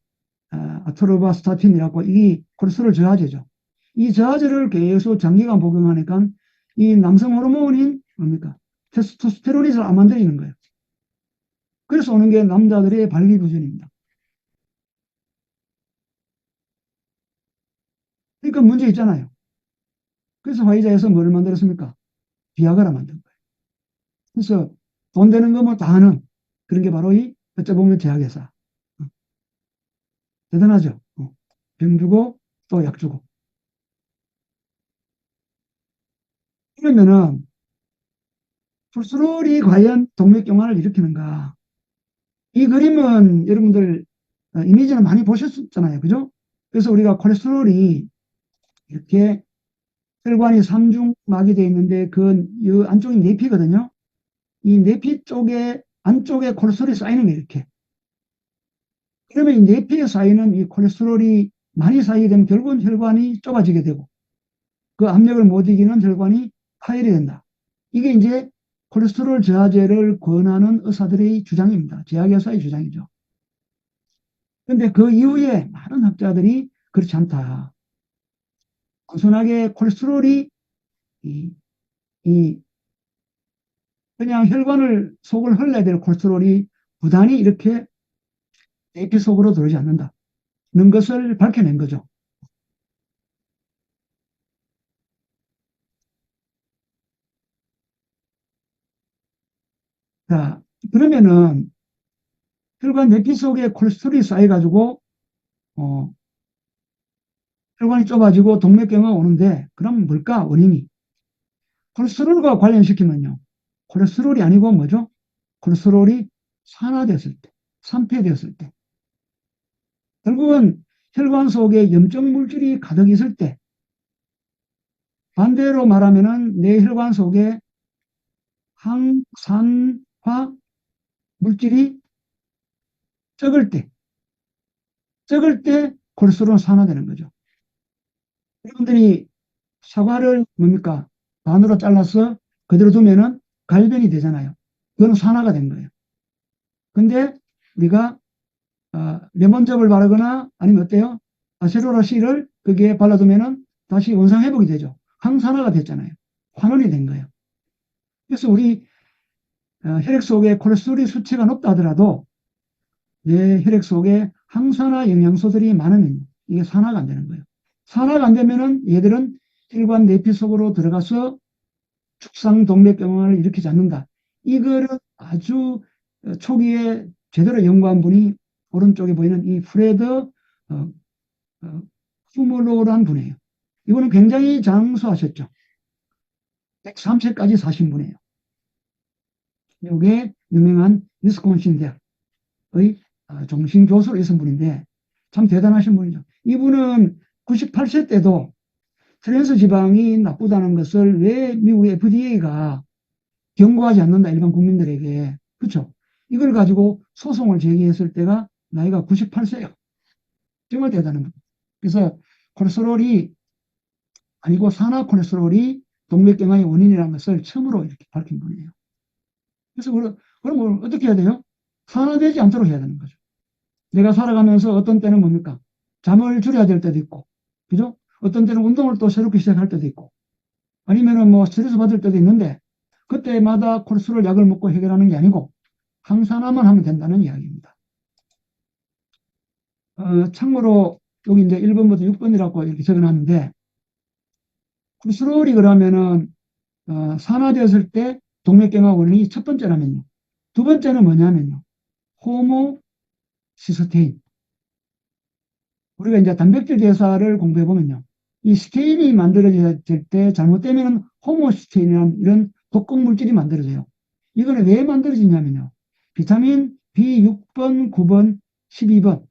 아토르바스타틴이라고 이 콜레스테롤 저하제죠. 이 저하제를 계속 장기간 복용하니까 이 남성 호르몬인 뭡니까? 테스토스테론이 잘 안 만들어지는 거예요. 그래서 오는 게 남자들의 발기부전입니다. 그러니까 문제 있잖아요. 그래서 화이자에서 뭐를 만들었습니까? 비아그라 만든 거예요. 그래서 돈 되는 거 뭐 다 하는 그런 게 바로 이 어쩌보면 제약회사. 대단하죠. 병 주고 또 약 주고. 그러면은 콜레스테롤이 과연 동맥경화를 일으키는가? 이 그림은 여러분들 이미지는 많이 보셨잖아요. 그죠? 그래서 우리가 콜레스테롤이 이렇게 혈관이 삼중막이 되어 있는데 그 안쪽이 내피거든요. 이 내피 쪽에 안쪽에 콜레스테롤이 쌓이는 거예요. 이렇게. 그러면 이 내피에 쌓이는 이 콜레스테롤이 많이 쌓이게 되면 결국은 혈관이 좁아지게 되고 그 압력을 못 이기는 혈관이 파열이 된다. 이게 이제 콜레스테롤 저하제를 권하는 의사들의 주장입니다. 제약회사의 주장이죠. 근데 그 이후에 많은 학자들이 그렇지 않다. 단순하게 콜레스테롤이 이, 이 그냥 혈관을 속을 흘러야 될 콜레스테롤이 부단히 이렇게 내피 속으로 들어오지 않는다는 것을 밝혀낸 거죠. 자, 그러면은 혈관 내피 속에 콜레스테롤이 쌓여가지고 어, 혈관이 좁아지고 동맥경화가 오는데 그럼 뭘까 원인이? 콜레스테롤과 관련시키면요. 콜레스테롤이 아니고 뭐죠? 콜레스테롤이 산화됐을 때, 산패되었을 때 결국은 혈관 속에 염증 물질이 가득 있을 때 반대로 말하면은 내 혈관 속에 항산화 물질이 적을 때, 적을 때 콜레스테롤은 산화되는 거죠. 여러분들이 사과를 뭡니까? 반으로 잘라서 그대로 두면은 갈변이 되잖아요. 그건 산화가 된 거예요. 근데 우리가 레몬즙을 바르거나 아니면 어때요? 아세로라씨를 거기에 발라두면은 다시 원상 회복이 되죠. 항산화가 됐잖아요. 환원이 된 거예요. 그래서 우리 혈액 속에 콜레스테롤 수치가 높다 하더라도 내 혈액 속에 항산화 영양소들이 많으면 이게 산화가 안 되는 거예요. 산화가 안 되면은 얘들은 혈관 내피 속으로 들어가서 축상 동맥경화를 일으키지 않는다. 이거를 아주 초기에 제대로 연구한 분이 오른쪽에 보이는 이 프레드 어, 후물로란 분이에요. 이분은 굉장히 장수하셨죠. 103세까지 사신 분이에요. 미국의 유명한 위스콘신 대학의 종신교수로 있은 분인데 참 대단하신 분이죠. 이분은 98세 때도 트랜스 지방이 나쁘다는 것을 왜 미국의 FDA가 경고하지 않는다 일반 국민들에게 그렇죠? 이걸 가지고 소송을 제기했을 때가 나이가 98세예요. 정말 대단한 거예요. 그래서 콜레스테롤이 아니고 산화 콜레스테롤이 동맥경화의 원인이라는 것을 처음으로 이렇게 밝힌 분이에요. 그래서 그럼 어떻게 해야 돼요? 산화되지 않도록 해야 되는 거죠. 내가 살아가면서 어떤 때는 뭡니까? 잠을 줄여야 될 때도 있고, 그죠? 어떤 때는 운동을 또 새롭게 시작할 때도 있고, 아니면은 뭐 스트레스 받을 때도 있는데, 그때마다 콜레스테롤 약을 먹고 해결하는 게 아니고, 항산화만 하면 된다는 이야기입니다. 참고로 여기 이제 1번부터 6번이라고 이렇게 적어놨는데, 콜레스테롤이 그러면은 산화되었을 때 동맥경화 원인이 첫 번째라면요. 두 번째는 뭐냐면요. 호모시스테인. 우리가 이제 단백질 대사를 공부해 보면요. 이 스테인이 만들어질 때 잘못되면 호모시스테인이라는 이런 독극 물질이 만들어져요. 이거는 왜 만들어지냐면요. 비타민 B6번, 9번, 12번.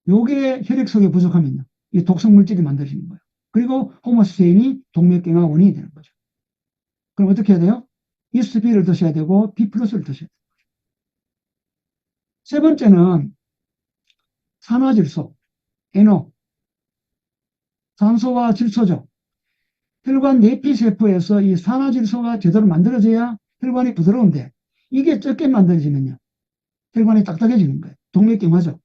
요게 혈액 속에 부족하면요. 이 독성 물질이 만들어지는 거예요. 그리고 호모시스테인이 동맥경화 원인이 되는 거죠. 그럼 어떻게 해야 돼요? 이스트비를 드셔야 되고 B 플러스를 드셔야 돼요. 세 번째는 산화질소, NO, 산소와 질소죠. 혈관 내피세포에서 이 산화질소가 제대로 만들어져야 혈관이 부드러운데 이게 적게 만들어지면요. 혈관이 딱딱해지는 거예요. 동맥경화죠.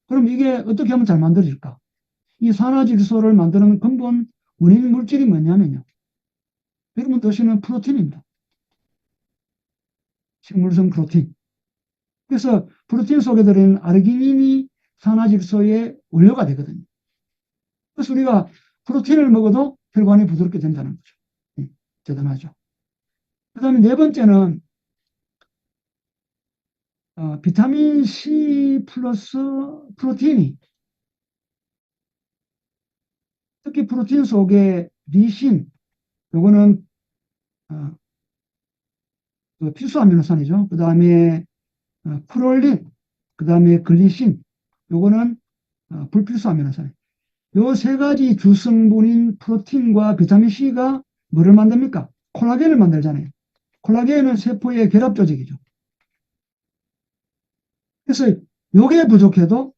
그럼 이게 어떻게 하면 잘 만들어질까? 이 산화질소를 만드는 근본 원인 물질이 뭐냐면요. 여러분 드시는 프로틴입니다. 식물성 프로틴. 그래서 프로틴 속에 들어있는 아르기닌이 산화질소의 원료가 되거든요. 그래서 우리가 프로틴을 먹어도 혈관이 부드럽게 된다는 거죠. 대단하죠. 그 다음에 네 번째는 비타민 C 플러스 프로틴이 특히 프로틴 속에 리신 요거는 어, 그 필수 아미노산이죠. 그 다음에 프롤린, 그 다음에 글리신 요거는 불필수 아미노산. 요 세 가지 주성분인 프로틴과 비타민 C가 뭐를 만듭니까? 콜라겐을 만들잖아요. 콜라겐은 세포의 결합 조직이죠. 그래서 요게 부족해도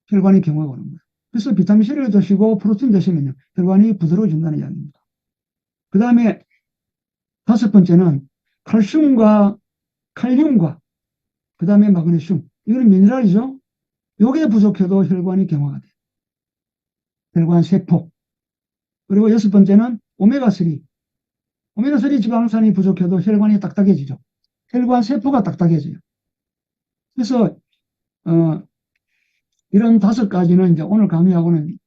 혈관이 경화가 오는 거예요. 그래서 비타민C를 드시고 프로틴 드시면요. 혈관이 부드러워진다는 이야기입니다. 그 다음에 다섯 번째는 칼슘과 칼륨과 그 다음에 마그네슘 이거는 미네랄이죠. 요게 부족해도 혈관이 경화가 돼요. 혈관 세포. 그리고 여섯 번째는 오메가3. 오메가3 지방산이 부족해도 혈관이 딱딱해지죠. 혈관 세포가 딱딱해져요. 그래서 이런 다섯 가지는 이제 오늘 강의하고는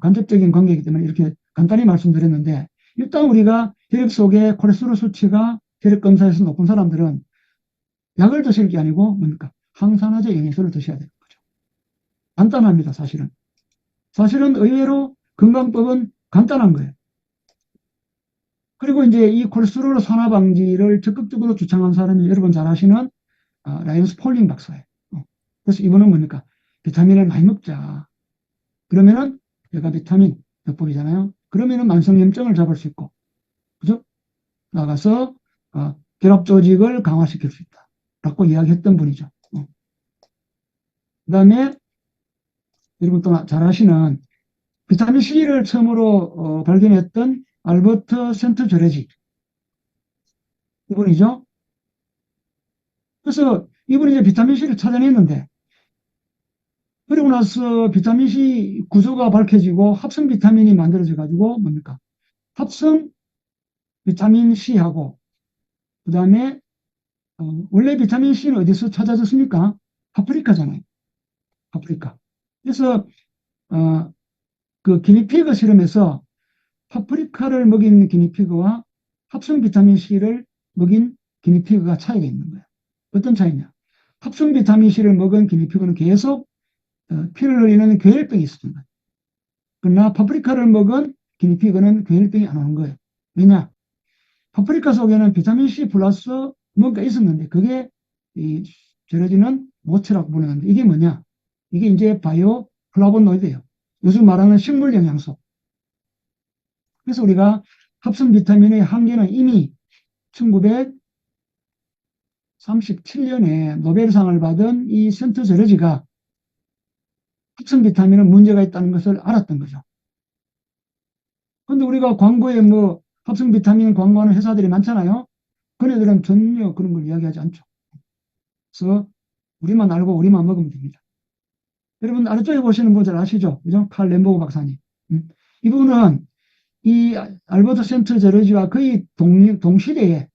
간접적인 관계이기 때문에 이렇게 간단히 말씀드렸는데, 일단 우리가 혈액 속에 콜레스테롤 수치가 혈액 검사에서 높은 사람들은 약을 드실 게 아니고 뭡니까? 항산화제 영양소를 드셔야 되는 거죠. 간단합니다, 사실은. 사실은 의외로 건강법은 간단한 거예요. 그리고 이제 이 콜레스테롤 산화 방지를 적극적으로 주창한 사람이 여러분 잘 아시는 라이언스 폴링 박사예요. 그래서 이분은 뭡니까? 비타민을 많이 먹자. 그러면은 얘가 비타민 요법이잖아요. 그러면은 만성염증을 잡을 수 있고, 그죠? 나가서 결합 조직을 강화시킬 수 있다. 라고 이야기했던 분이죠. 그 다음에 여러분 또 잘 아시는 비타민 C를 처음으로 발견했던 알버트 센트 저레지 이분이죠. 그래서 이분이 이제 비타민 C를 찾아냈는데, 그리고 나서 비타민 C 구조가 밝혀지고 합성 비타민이 만들어져 가지고 뭡니까? 합성 비타민 C하고 그 다음에 원래 비타민 C는 어디서 찾아졌습니까? 파프리카잖아요. 파프리카. 그래서 그 기니피그 실험에서 파프리카를 먹인 기니피그와 합성 비타민 C를 먹인 기니피그가 차이가 있는 거예요. 어떤 차이냐? 합성 비타민 C를 먹은 기니피그는 계속 피를 흘리는 괴혈병이 있었던 거예요. 그러나 파프리카를 먹은 기니피그는 괴혈병이 안 오는 거예요. 왜냐? 파프리카 속에는 비타민 C 플러스 뭔가 있었는데 그게 이 저러지는 모체라고 부르는데 이게 뭐냐? 이게 이제 바이오 플라보노이드예요. 요즘 말하는 식물 영양소. 그래서 우리가 합성 비타민의 한계는 이미 1937년에 노벨상을 받은 이 센트 저러지가 합성 비타민은 문제가 있다는 것을 알았던 거죠. 근데 우리가 광고에 뭐 합성 비타민 광고하는 회사들이 많잖아요. 그네들은 전혀 그런 걸 이야기하지 않죠. 그래서 우리만 알고 우리만 먹으면 됩니다. 여러분 아래쪽에 보시는 분 잘 아시죠? 그죠? 칼 램보그 박사님. 이분은 이 알버트 센트 저러지와 거의 동시대에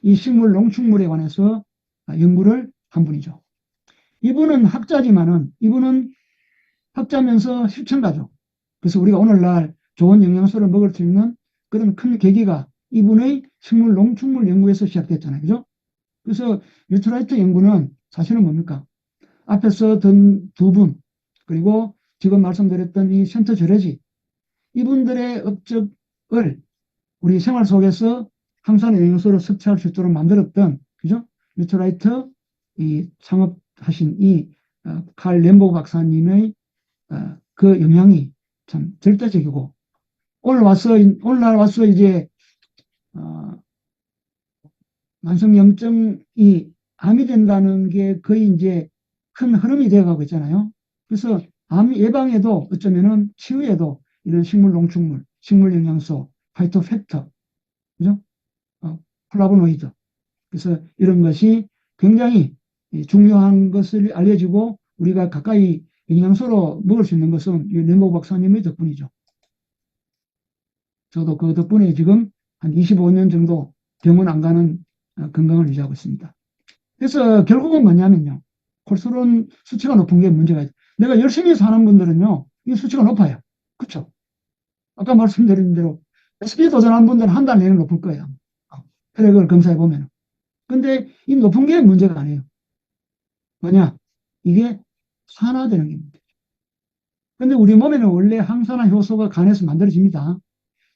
이 식물 농축물에 관해서 연구를 한 분이죠. 이분은 학자지만은 이분은 학자면서 실천가죠. 그래서 우리가 오늘날 좋은 영양소를 먹을 수 있는 그런 큰 계기가 이분의 식물 농축물 연구에서 시작됐잖아요. 그죠? 그래서 뉴트라이트 연구는 사실은 뭡니까? 앞에서 든 두 분, 그리고 지금 말씀드렸던 이 센터 저레지, 이분들의 업적을 우리 생활 속에서 항산 영양소를 섭취할 수 있도록 만들었던, 그죠? 뉴트라이트 이 창업하신 이 칼 램보 박사님의 그 영향이 참 절대적이고, 오늘날 와서 이제 만성염증이 암이 된다는 게 거의 이제 큰 흐름이 되어가고 있잖아요. 그래서 암 예방에도 어쩌면은 치유에도 이런 식물 농축물, 식물 영양소, 파이토팩터, 그죠? 플라보노이드. 그래서 이런 것이 굉장히 중요한 것을 알려지고 우리가 가까이 영양소로 먹을 수 있는 것은 램보 박사님의 덕분이죠. 저도 그 덕분에 지금 한 25년 정도 병원 안 가는 건강을 유지하고 있습니다. 그래서 결국은 뭐냐면요. 콜레스테롤 수치가 높은 게 문제가 있어요. 내가 열심히 사는 분들은요. 이 수치가 높아요. 그렇죠? 아까 말씀드린 대로 SP 도전한 분들은 한 달 내내 높을 거예요. 혈액을 검사해 보면. 근데 이 높은 게 문제가 아니에요. 뭐냐? 이게 산화되는 게 문제죠. 근데 우리 몸에는 원래 항산화 효소가 간에서 만들어집니다.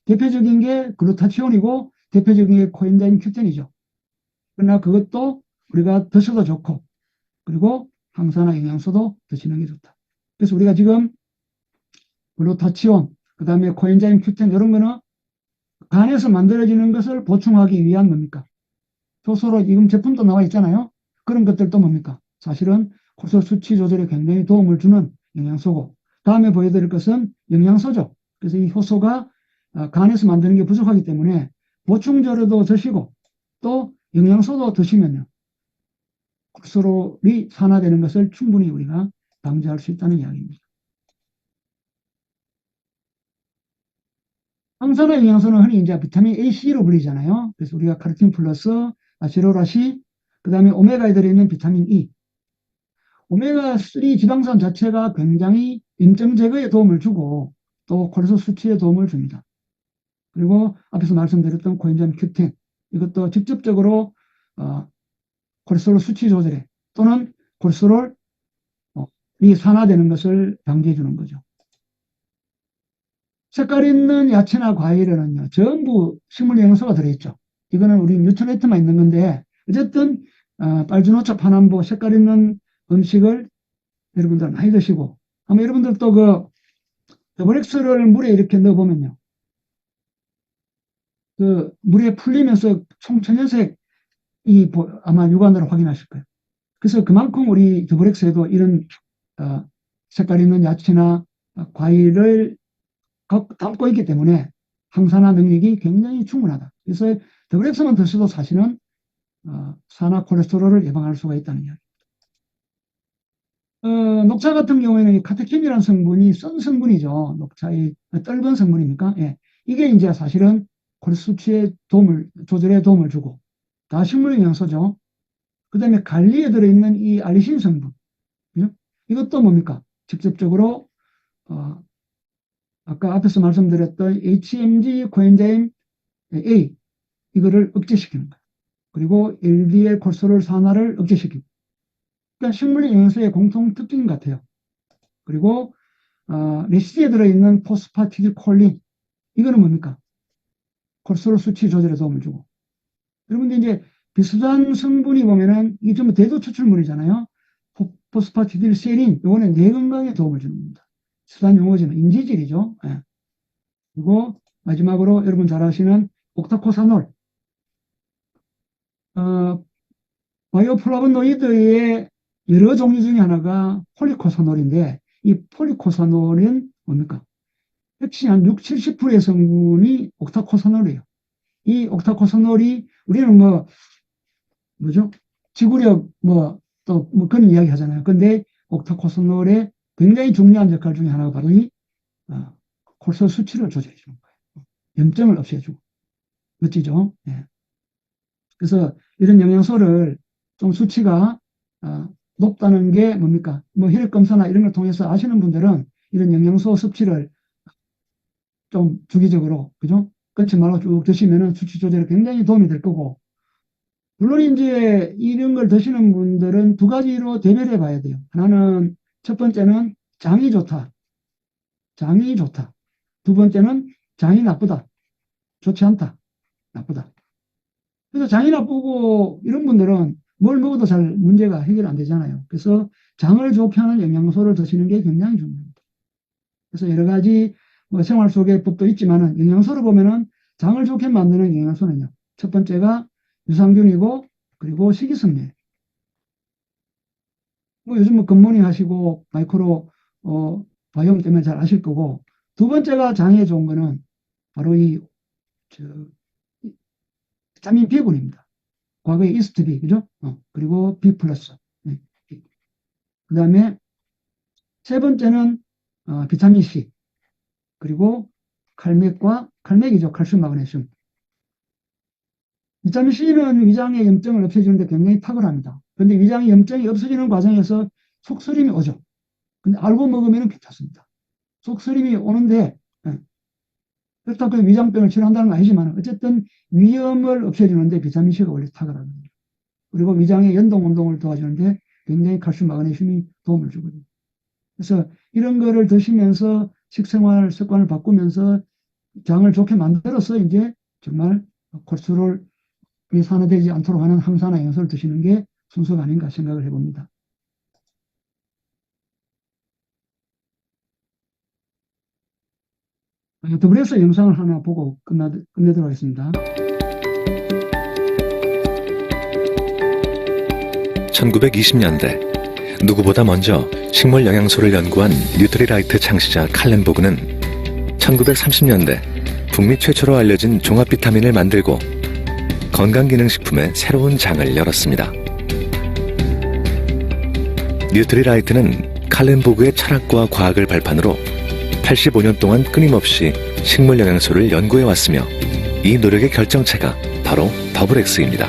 대표적인 게 글루타치온이고 대표적인 게 코엔자임 Q10이죠. 그러나 그것도 우리가 드셔도 좋고 그리고 항산화 영양소도 드시는 게 좋다. 그래서 우리가 지금 글루타치온, 그 다음에 코엔자임 Q10 이런 거는 간에서 만들어지는 것을 보충하기 위한 뭡니까? 효소로 지금 제품도 나와 있잖아요. 그런 것들도 뭡니까? 사실은 콜레스테롤 수치 조절에 굉장히 도움을 주는 영양소고, 다음에 보여드릴 것은 영양소죠. 그래서 이 효소가 간에서 만드는 게 부족하기 때문에 보충제로도 드시고 또 영양소도 드시면요. 콜레스테롤이 산화되는 것을 충분히 우리가 방지할 수 있다는 이야기입니다. 항산화 영양소는 흔히 이제 비타민 A, C로 불리잖아요. 그래서 우리가 카로틴 플러스, 아시로라시, 그 다음에 오메가에 들어있는 비타민 E. 오메가3 지방산 자체가 굉장히 염증 제거에 도움을 주고 또 콜레스테롤 수치에 도움을 줍니다. 그리고 앞에서 말씀드렸던 코엔자임 Q10 이것도 직접적으로 콜레스테롤 수치 조절에 또는 콜레스테롤이 산화되는 것을 방지해 주는 거죠. 색깔 있는 야채나 과일에는요, 전부 식물 영양소가 들어있죠. 이거는 우리 뉴트리엔트만 있는 건데, 어쨌든, 빨주노초 파남보 색깔 있는 음식을 여러분들 많이 드시고, 아마 여러분들도 그, 더블엑스를 물에 이렇게 넣어보면요, 그, 물에 풀리면서 총천연색이 아마 육안으로 확인하실 거예요. 그래서 그만큼 우리 더블엑스에도 이런, 색깔 있는 야채나 과일을 담고 있기 때문에 항산화 능력이 굉장히 충분하다. 그래서 더블엑스만 드셔도 사실은 산화 콜레스테롤을 예방할 수가 있다는 이야기. 녹차 같은 경우에는 카테킨이라는 성분이 쓴 성분이죠. 녹차의 떫은 성분입니까? 예. 이게 이제 사실은 콜레스테롤 수치에 조절에 도움을 주고 다 식물 영양소죠. 그 다음에 갈리에 들어있는 이 알리신 성분. 그죠? 이것도 뭡니까? 직접적으로 아까 앞에서 말씀드렸던 HMG 코엔자임 A 이거를 억제시키는 거예요. 그리고 LDL 콜레스테롤 산화를 억제시키고. 그러니까 식물 영양소의 공통 특징 같아요. 그리고 레시디에 들어있는 포스파티딜콜린 이거는 뭡니까? 콜레스테롤 수치 조절에 도움을 주고. 여러분들 이제 비슷한 성분이 보면은 이게 전부 대도 추출물이잖아요. 포스파티딜세린 이거는 뇌 건강에 도움을 주는 겁니다. 수단 용어지는 인지질이죠. 예. 그리고 마지막으로 여러분 잘 아시는 옥타코사놀. 바이오플라보노이드의 여러 종류 중에 하나가 폴리코사놀인데 이 폴리코사놀은 뭡니까? 핵심 한 60, 70%의 성분이 옥타코사놀이에요. 이 옥타코사놀이 우리는 뭐죠? 지구력 또 그런 이야기 하잖아요. 근데 옥타코사놀의 굉장히 중요한 역할 중에 하나가 바로 이 콜레스테롤 수치를 조절해 주는 거예요. 염증을 없애주고. 멋지죠? 예. 그래서 이런 영양소를 좀 수치가 높다는 게 뭡니까? 혈액 검사나 이런 걸 통해서 아시는 분들은 이런 영양소 섭취를 좀 주기적으로, 그죠? 끊지 말고 쭉 드시면은 수치 조절에 굉장히 도움이 될 거고. 물론 이제 이런 걸 드시는 분들은 두 가지로 대별해 봐야 돼요. 하나는 첫 번째는 장이 좋다. 장이 좋다. 두 번째는 장이 나쁘다. 좋지 않다. 나쁘다. 그래서 장이 나쁘고 이런 분들은 뭘 먹어도 잘 문제가 해결 안 되잖아요. 그래서 장을 좋게 하는 영양소를 드시는 게 굉장히 중요합니다. 그래서 여러 가지 생활 속의 법도 있지만은 영양소를 보면은 장을 좋게 만드는 영양소는요. 첫 번째가 유산균이고 그리고 식이섬유예요. 요즘 굿모닝 하시고 마이크로 바이옴 때문에 잘 아실 거고 두 번째가 장에 좋은 거는 바로 비타민 B군입니다. 과거에 이스트 B, 그죠? 그리고 B 플러스. 네. 그 다음에 세 번째는 비타민 C. 그리고 칼맥이죠. 칼슘, 마그네슘. 비타민 C는 위장의 염증을 없애주는데 굉장히 탁월합니다. 그런데 위장의 염증이 없어지는 과정에서 속쓰림이 오죠. 근데 알고 먹으면 괜찮습니다. 속쓰림이 오는데, 그렇다고 위장병을 치료한다는 건 아니지만, 어쨌든 위염을 없애주는데 비타민 C가 원래 탁월합니다. 그리고 위장의 연동 운동을 도와주는데 굉장히 칼슘, 마그네슘이 도움을 주거든요. 그래서 이런 거를 드시면서 식생활 습관을 바꾸면서 장을 좋게 만들어서 이제 정말 콜레스테롤이 산화되지 않도록 하는 항산화 영양소를 드시는 게 순서가 아닌가 생각을 해봅니다. 더블에서 영상을 하나 보고 끝내도록 하겠습니다. 1920년대 누구보다 먼저 식물 영양소를 연구한 뉴트리라이트 창시자 칼렌보그는 1930년대 북미 최초로 알려진 종합 비타민을 만들고 건강기능식품의 새로운 장을 열었습니다. 뉴트리라이트는 칼렌보그의 철학과 과학을 발판으로 85년 동안 끊임없이 식물 영양소를 연구해 왔으며 이 노력의 결정체가 바로 더블엑스입니다.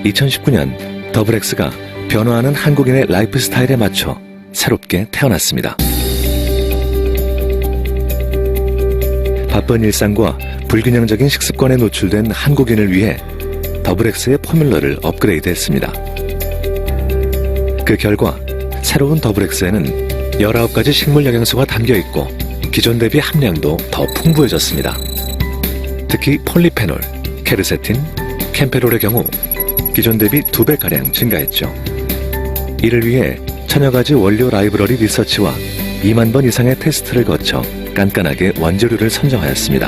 2019년 더블엑스가 변화하는 한국인의 라이프 스타일에 맞춰 새롭게 태어났습니다. 바쁜 일상과 불균형적인 식습관에 노출된 한국인을 위해 더블엑스의 포뮬러를 업그레이드했습니다. 그 결과 새로운 더블엑스에는 19가지 식물 영양소가 담겨있고 기존 대비 함량도 더 풍부해졌습니다. 특히 폴리페놀, 케르세틴, 캠페롤의 경우 기존 대비 2배가량 증가했죠. 이를 위해 천여 가지 원료 라이브러리 리서치와 2만 번 이상의 테스트를 거쳐 깐깐하게 원재료를 선정하였습니다.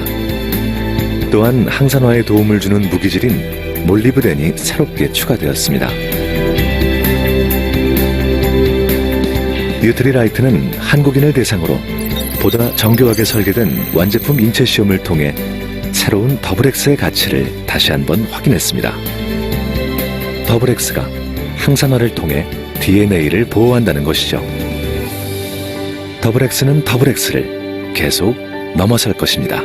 또한 항산화에 도움을 주는 무기질인 몰리브덴이 새롭게 추가되었습니다. 뉴트리라이트는 한국인을 대상으로 보다 정교하게 설계된 완제품 인체 시험을 통해 새로운 더블엑스의 가치를 다시 한번 확인했습니다. 더블엑스가 항산화를 통해 DNA를 보호한다는 것이죠. 더블엑스는 더블엑스를 계속 넘어설 것입니다.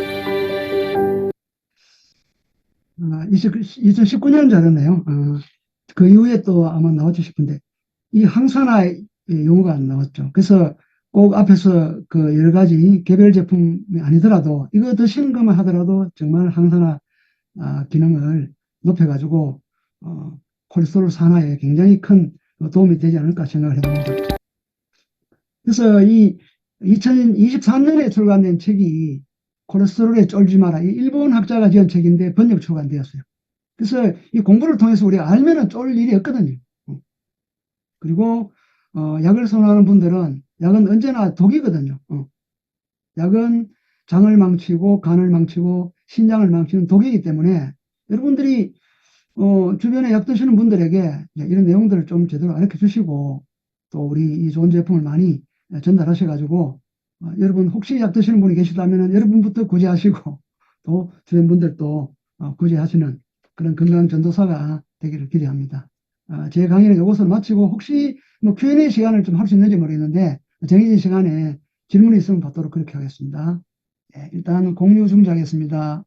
2019년 자료네요. 그 이후에 또 아마 나왔지 싶은데 이 항산화 용어가 안 나왔죠. 그래서 꼭 앞에서 그 여러 가지 개별 제품이 아니더라도 이거 드시는 것만 하더라도 정말 항산화 기능을 높여가지고 콜레스테롤 산화에 굉장히 큰 도움이 되지 않을까 생각을 해봅니다. 그래서 이 2023년에 출간된 책이 콜레스테롤에 쫄지 마라. 이 일본 학자가 지은 책인데 번역 출간되었어요. 그래서 이 공부를 통해서 우리가 알면은 쫄 일이 없거든요. 그리고 약을 선호하는 분들은 약은 언제나 독이거든요. 약은 장을 망치고 간을 망치고 신장을 망치는 독이기 때문에 여러분들이 주변에 약 드시는 분들에게 이런 내용들을 좀 제대로 가르쳐 주시고 또 우리 이 좋은 제품을 많이 전달하셔가지고 여러분 혹시 약 드시는 분이 계시다면 여러분부터 구제하시고 또 주변 분들도 구제하시는 그런 건강 전도사가 되기를 기대합니다. 제 강의는 이것으로 마치고 혹시 뭐 Q&A 시간을 좀 할 수 있는지 모르겠는데 정해진 시간에 질문이 있으면 받도록 그렇게 하겠습니다. 일단 공유 중지하겠습니다.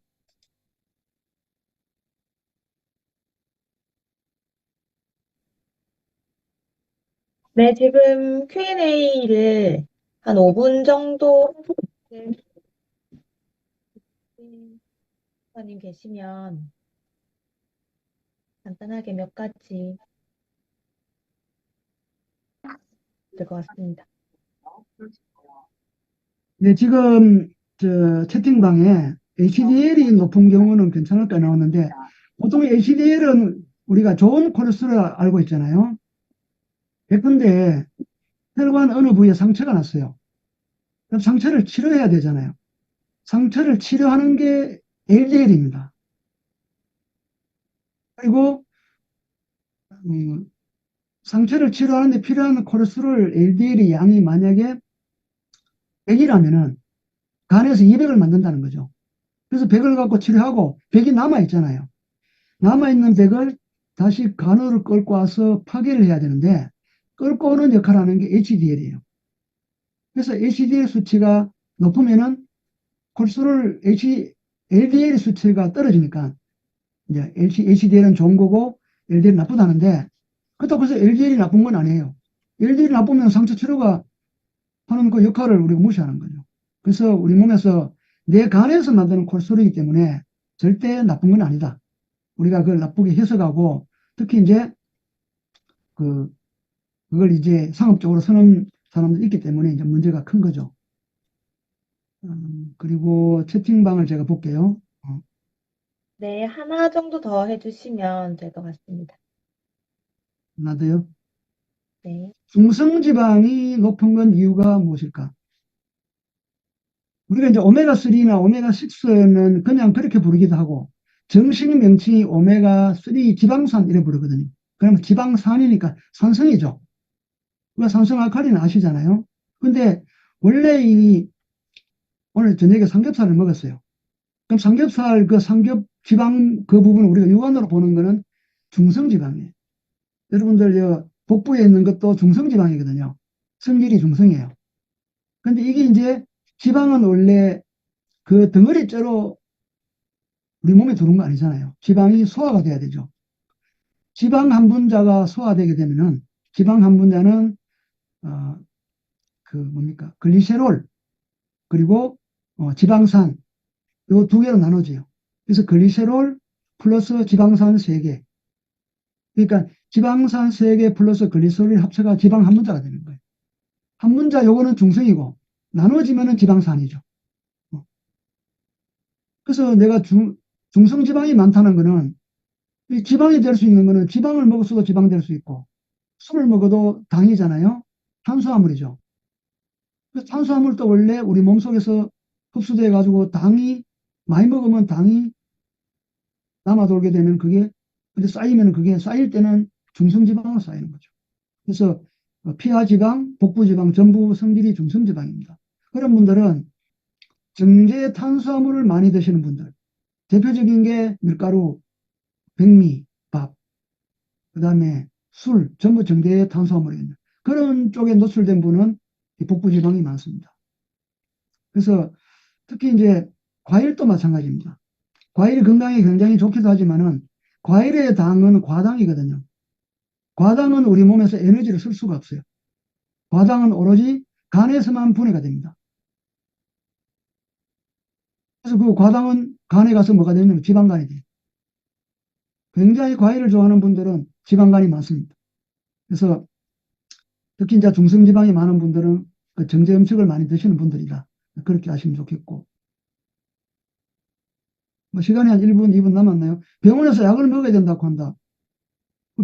네, 지금 Q&A를 한 5분 정도 님 계시면 간단하게 몇 가지 될 것 같습니다. 네, 지금 채팅방에 HDL이 높은 경우는 괜찮을까 나오는데 보통 HDL은 우리가 좋은 콜레스테롤 알고 있잖아요. 예컨대 혈관 어느 부위에 상처가 났어요. 그럼 상처를 치료해야 되잖아요. 상처를 치료하는 게 LDL입니다. 그리고 상처를 치료하는데 필요한 콜레스테롤 LDL의 양이 만약에 100이라면은 간에서 200을 만든다는 거죠. 그래서 100을 갖고 치료하고 100이 남아있잖아요. 남아있는 100을 다시 간으로 끌고 와서 파괴를 해야 되는데 끌고 오는 역할을 하는 게 HDL이에요. 그래서 HDL 수치가 높으면은 콜레스테롤 LDL 수치가 떨어지니까 이제 HDL은 좋은 거고 LDL은 나쁘다는데 그렇다고 해서 LDL이 나쁜 건 아니에요. LDL이 나쁘면 상처 치료가 하는 그 역할을 우리가 무시하는 거죠. 그래서 우리 몸에서 내 간에서 만드는 콜레스테롤이기 때문에 절대 나쁜 건 아니다. 우리가 그걸 나쁘게 해석하고 특히 이제 그걸 이제 상업적으로 쓰는 사람도 있기 때문에 이제 문제가 큰 거죠. 그리고 채팅방을 제가 볼게요. 네, 하나 정도 더 해주시면 될 것 같습니다. 하나 더요. 네. 중성지방이 높은 건 이유가 무엇일까? 우리가 이제 오메가3나 오메가6는 그냥 그렇게 부르기도 하고 정식 명칭이 오메가3 지방산 이래 부르거든요. 그러면 지방산이니까 산성이죠. 우리가 산성 알칼리는 아시잖아요. 근데 원래 오늘 저녁에 삼겹살을 먹었어요. 그럼 삼겹살 그 삼겹 지방 그 부분을 우리가 육안으로 보는 거는 중성지방이에요. 여러분들 복부에 있는 것도 중성지방이거든요. 성질이 중성이에요. 근데 이게 이제 지방은 원래 그 덩어리째로 우리 몸에 들어온 거 아니잖아요. 지방이 소화가 돼야 되죠. 지방 한 분자가 소화되게 되면은 지방 한 분자는 그 뭡니까? 글리세롤 그리고 지방산 요 두 개로 나눠져요. 그래서 글리세롤 플러스 지방산 3개. 그러니까 지방산 3개 플러스 글리세롤이 합쳐가 지방 한 분자가 되는 거예요. 한 분자 요거는 중성이고 나눠지면은 지방산이죠. 그래서 내가 중성지방이 많다는 거는 이 지방이 될 수 있는 거는 지방을 먹었어도 지방 될 수 있고 술을 먹어도 당이잖아요. 탄수화물이죠. 그 탄수화물도 원래 우리 몸속에서 흡수돼 가지고 당이 많이 먹으면 당이 남아 돌게 되면 그게 근데 쌓이면 그게 쌓일 때는 중성지방으로 쌓이는 거죠. 그래서 피하지방, 복부지방 전부 성질이 중성지방입니다. 그런 분들은 정제 탄수화물을 많이 드시는 분들 대표적인 게 밀가루, 백미, 밥, 그 다음에 술 전부 정제 탄수화물이거든요. 그런 쪽에 노출된 분은 복부지방이 많습니다. 그래서 특히 이제 과일도 마찬가지입니다. 과일이 건강에 굉장히 좋기도 하지만은 과일의 당은 과당이거든요. 과당은 우리 몸에서 에너지를 쓸 수가 없어요. 과당은 오로지 간에서만 분해가 됩니다. 그래서 그 과당은 간에 가서 뭐가 되냐면 지방간이 돼요. 굉장히 과일을 좋아하는 분들은 지방간이 많습니다. 그래서 특히 이제 중성지방이 많은 분들은 그 정제 음식을 많이 드시는 분들이다. 그렇게 하시면 좋겠고. 뭐 시간이 한 1분, 2분 남았나요? 병원에서 약을 먹어야 된다고 한다.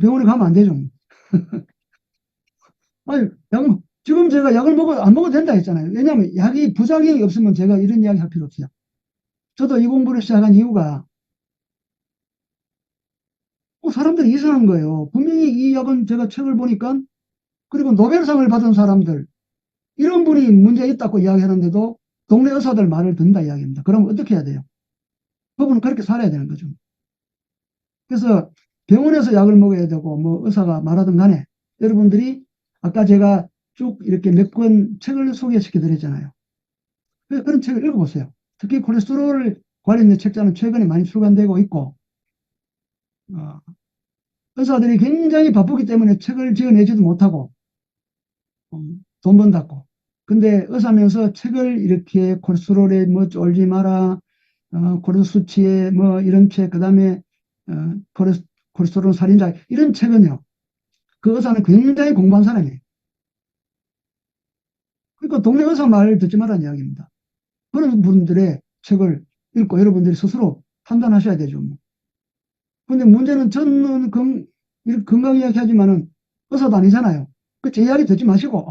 병원에 가면 안 되죠. 아니, 지금 제가 약을 안 먹어도 된다 했잖아요. 왜냐하면 약이 부작용이 없으면 제가 이런 이야기 할 필요 없어요. 저도 이 공부를 시작한 이유가 사람들이 이상한 거예요. 분명히 이 약은 제가 책을 보니까 그리고 노벨상을 받은 사람들 이런 분이 문제 있다고 이야기하는데도 동네 의사들 말을 듣는다 이야기입니다. 그럼 어떻게 해야 돼요? 그분은 그렇게 살아야 되는 거죠. 그래서 병원에서 약을 먹어야 되고 뭐 의사가 말하든 간에 여러분들이 아까 제가 쭉 이렇게 몇 권 책을 소개시켜 드렸잖아요. 그런 책을 읽어보세요. 특히 콜레스테롤 관련된 책자는 최근에 많이 출간되고 있고 의사들이 굉장히 바쁘기 때문에 책을 지어내지도 못하고 돈 번다고. 근데 의사면서 책을 이렇게 콜레스테롤에 뭐 쫄지 마라, 콜레스테롤 수치에 뭐 이런 책, 그 다음에 콜레스테롤 살인자 이런 책은요. 그 의사는 굉장히 공부한 사람이에요. 그러니까 동네 의사 말 듣지 말라는 이야기입니다. 그런 분들의 책을 읽고 여러분들이 스스로 판단하셔야 되죠. 근데 문제는 저는 건강 이야기 하지만은 의사도 아니잖아요. 그 제 이야기 듣지 마시고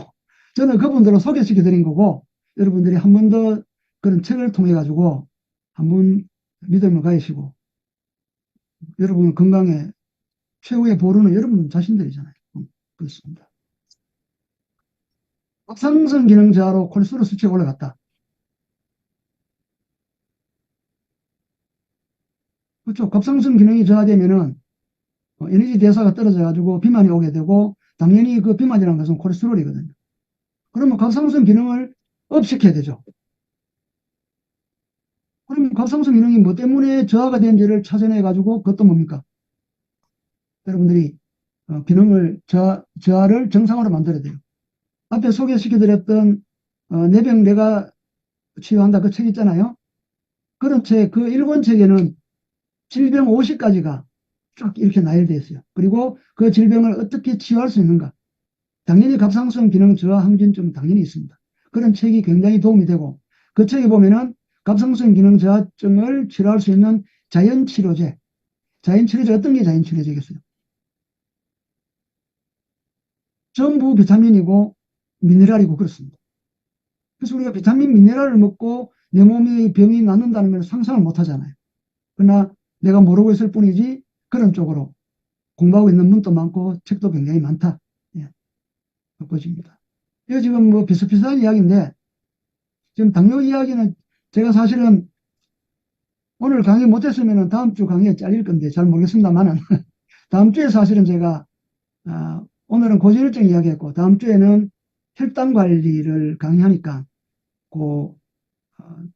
저는 그분들을 소개시켜 드린 거고 여러분들이 한 번 더 그런 책을 통해 가지고 한번 믿음을 가지시고 여러분 건강에 최후의 보루는 여러분 자신들이잖아요. 그렇습니다. 갑상선 기능 저하로 콜레스테롤 수치가 올라갔다. 그렇죠. 갑상선 기능이 저하되면은 에너지 대사가 떨어져 가지고 비만이 오게 되고 당연히 그 비만이라는 것은 콜레스테롤이거든요. 그러면 갑상선 기능을 업시켜야 되죠. 그러면 갑상선 기능이 뭐 때문에 저하가 된지를 찾아내 가지고 그것도 뭡니까? 여러분들이 기능을 저하를 정상으로 만들어야 돼요. 앞에 소개시켜드렸던 내병 내가 치유한다 그 책 있잖아요. 그런 책, 그 1권책에는 질병 50가지가 쭉 이렇게 나열되어 있어요. 그리고 그 질병을 어떻게 치유할 수 있는가. 당연히 갑상선 기능 저하 항진증 당연히 있습니다. 그런 책이 굉장히 도움이 되고 그 책에 보면은 갑상선 기능 저하증을 치료할 수 있는 자연치료제. 자연치료제 어떤 게 자연치료제겠어요? 전부 비타민이고 미네랄이고 그렇습니다. 그래서 우리가 비타민 미네랄을 먹고 내 몸의 병이 낫는다는 걸 상상을 못 하잖아요. 그러나 내가 모르고 있을 뿐이지 그런 쪽으로 공부하고 있는 분도 많고 책도 굉장히 많다. 예, 것입니다. 이거 지금 뭐 비슷비슷한 이야기인데 지금 당뇨 이야기는 제가 사실은 오늘 강의 못했으면 다음 주 강의에 잘릴 건데 잘 모르겠습니다만은 다음 주에 사실은 제가 오늘은 고지혈증 이야기했고, 다음 주에는 혈당 관리를 강의하니까, 그,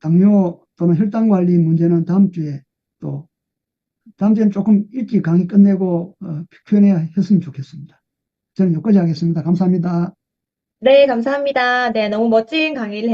당뇨 또는 혈당 관리 문제는 다음 주에는 조금 일찍 강의 끝내고, 표현해야 했으면 좋겠습니다. 저는 여기까지 하겠습니다. 감사합니다. 네, 감사합니다. 네, 너무 멋진 강의를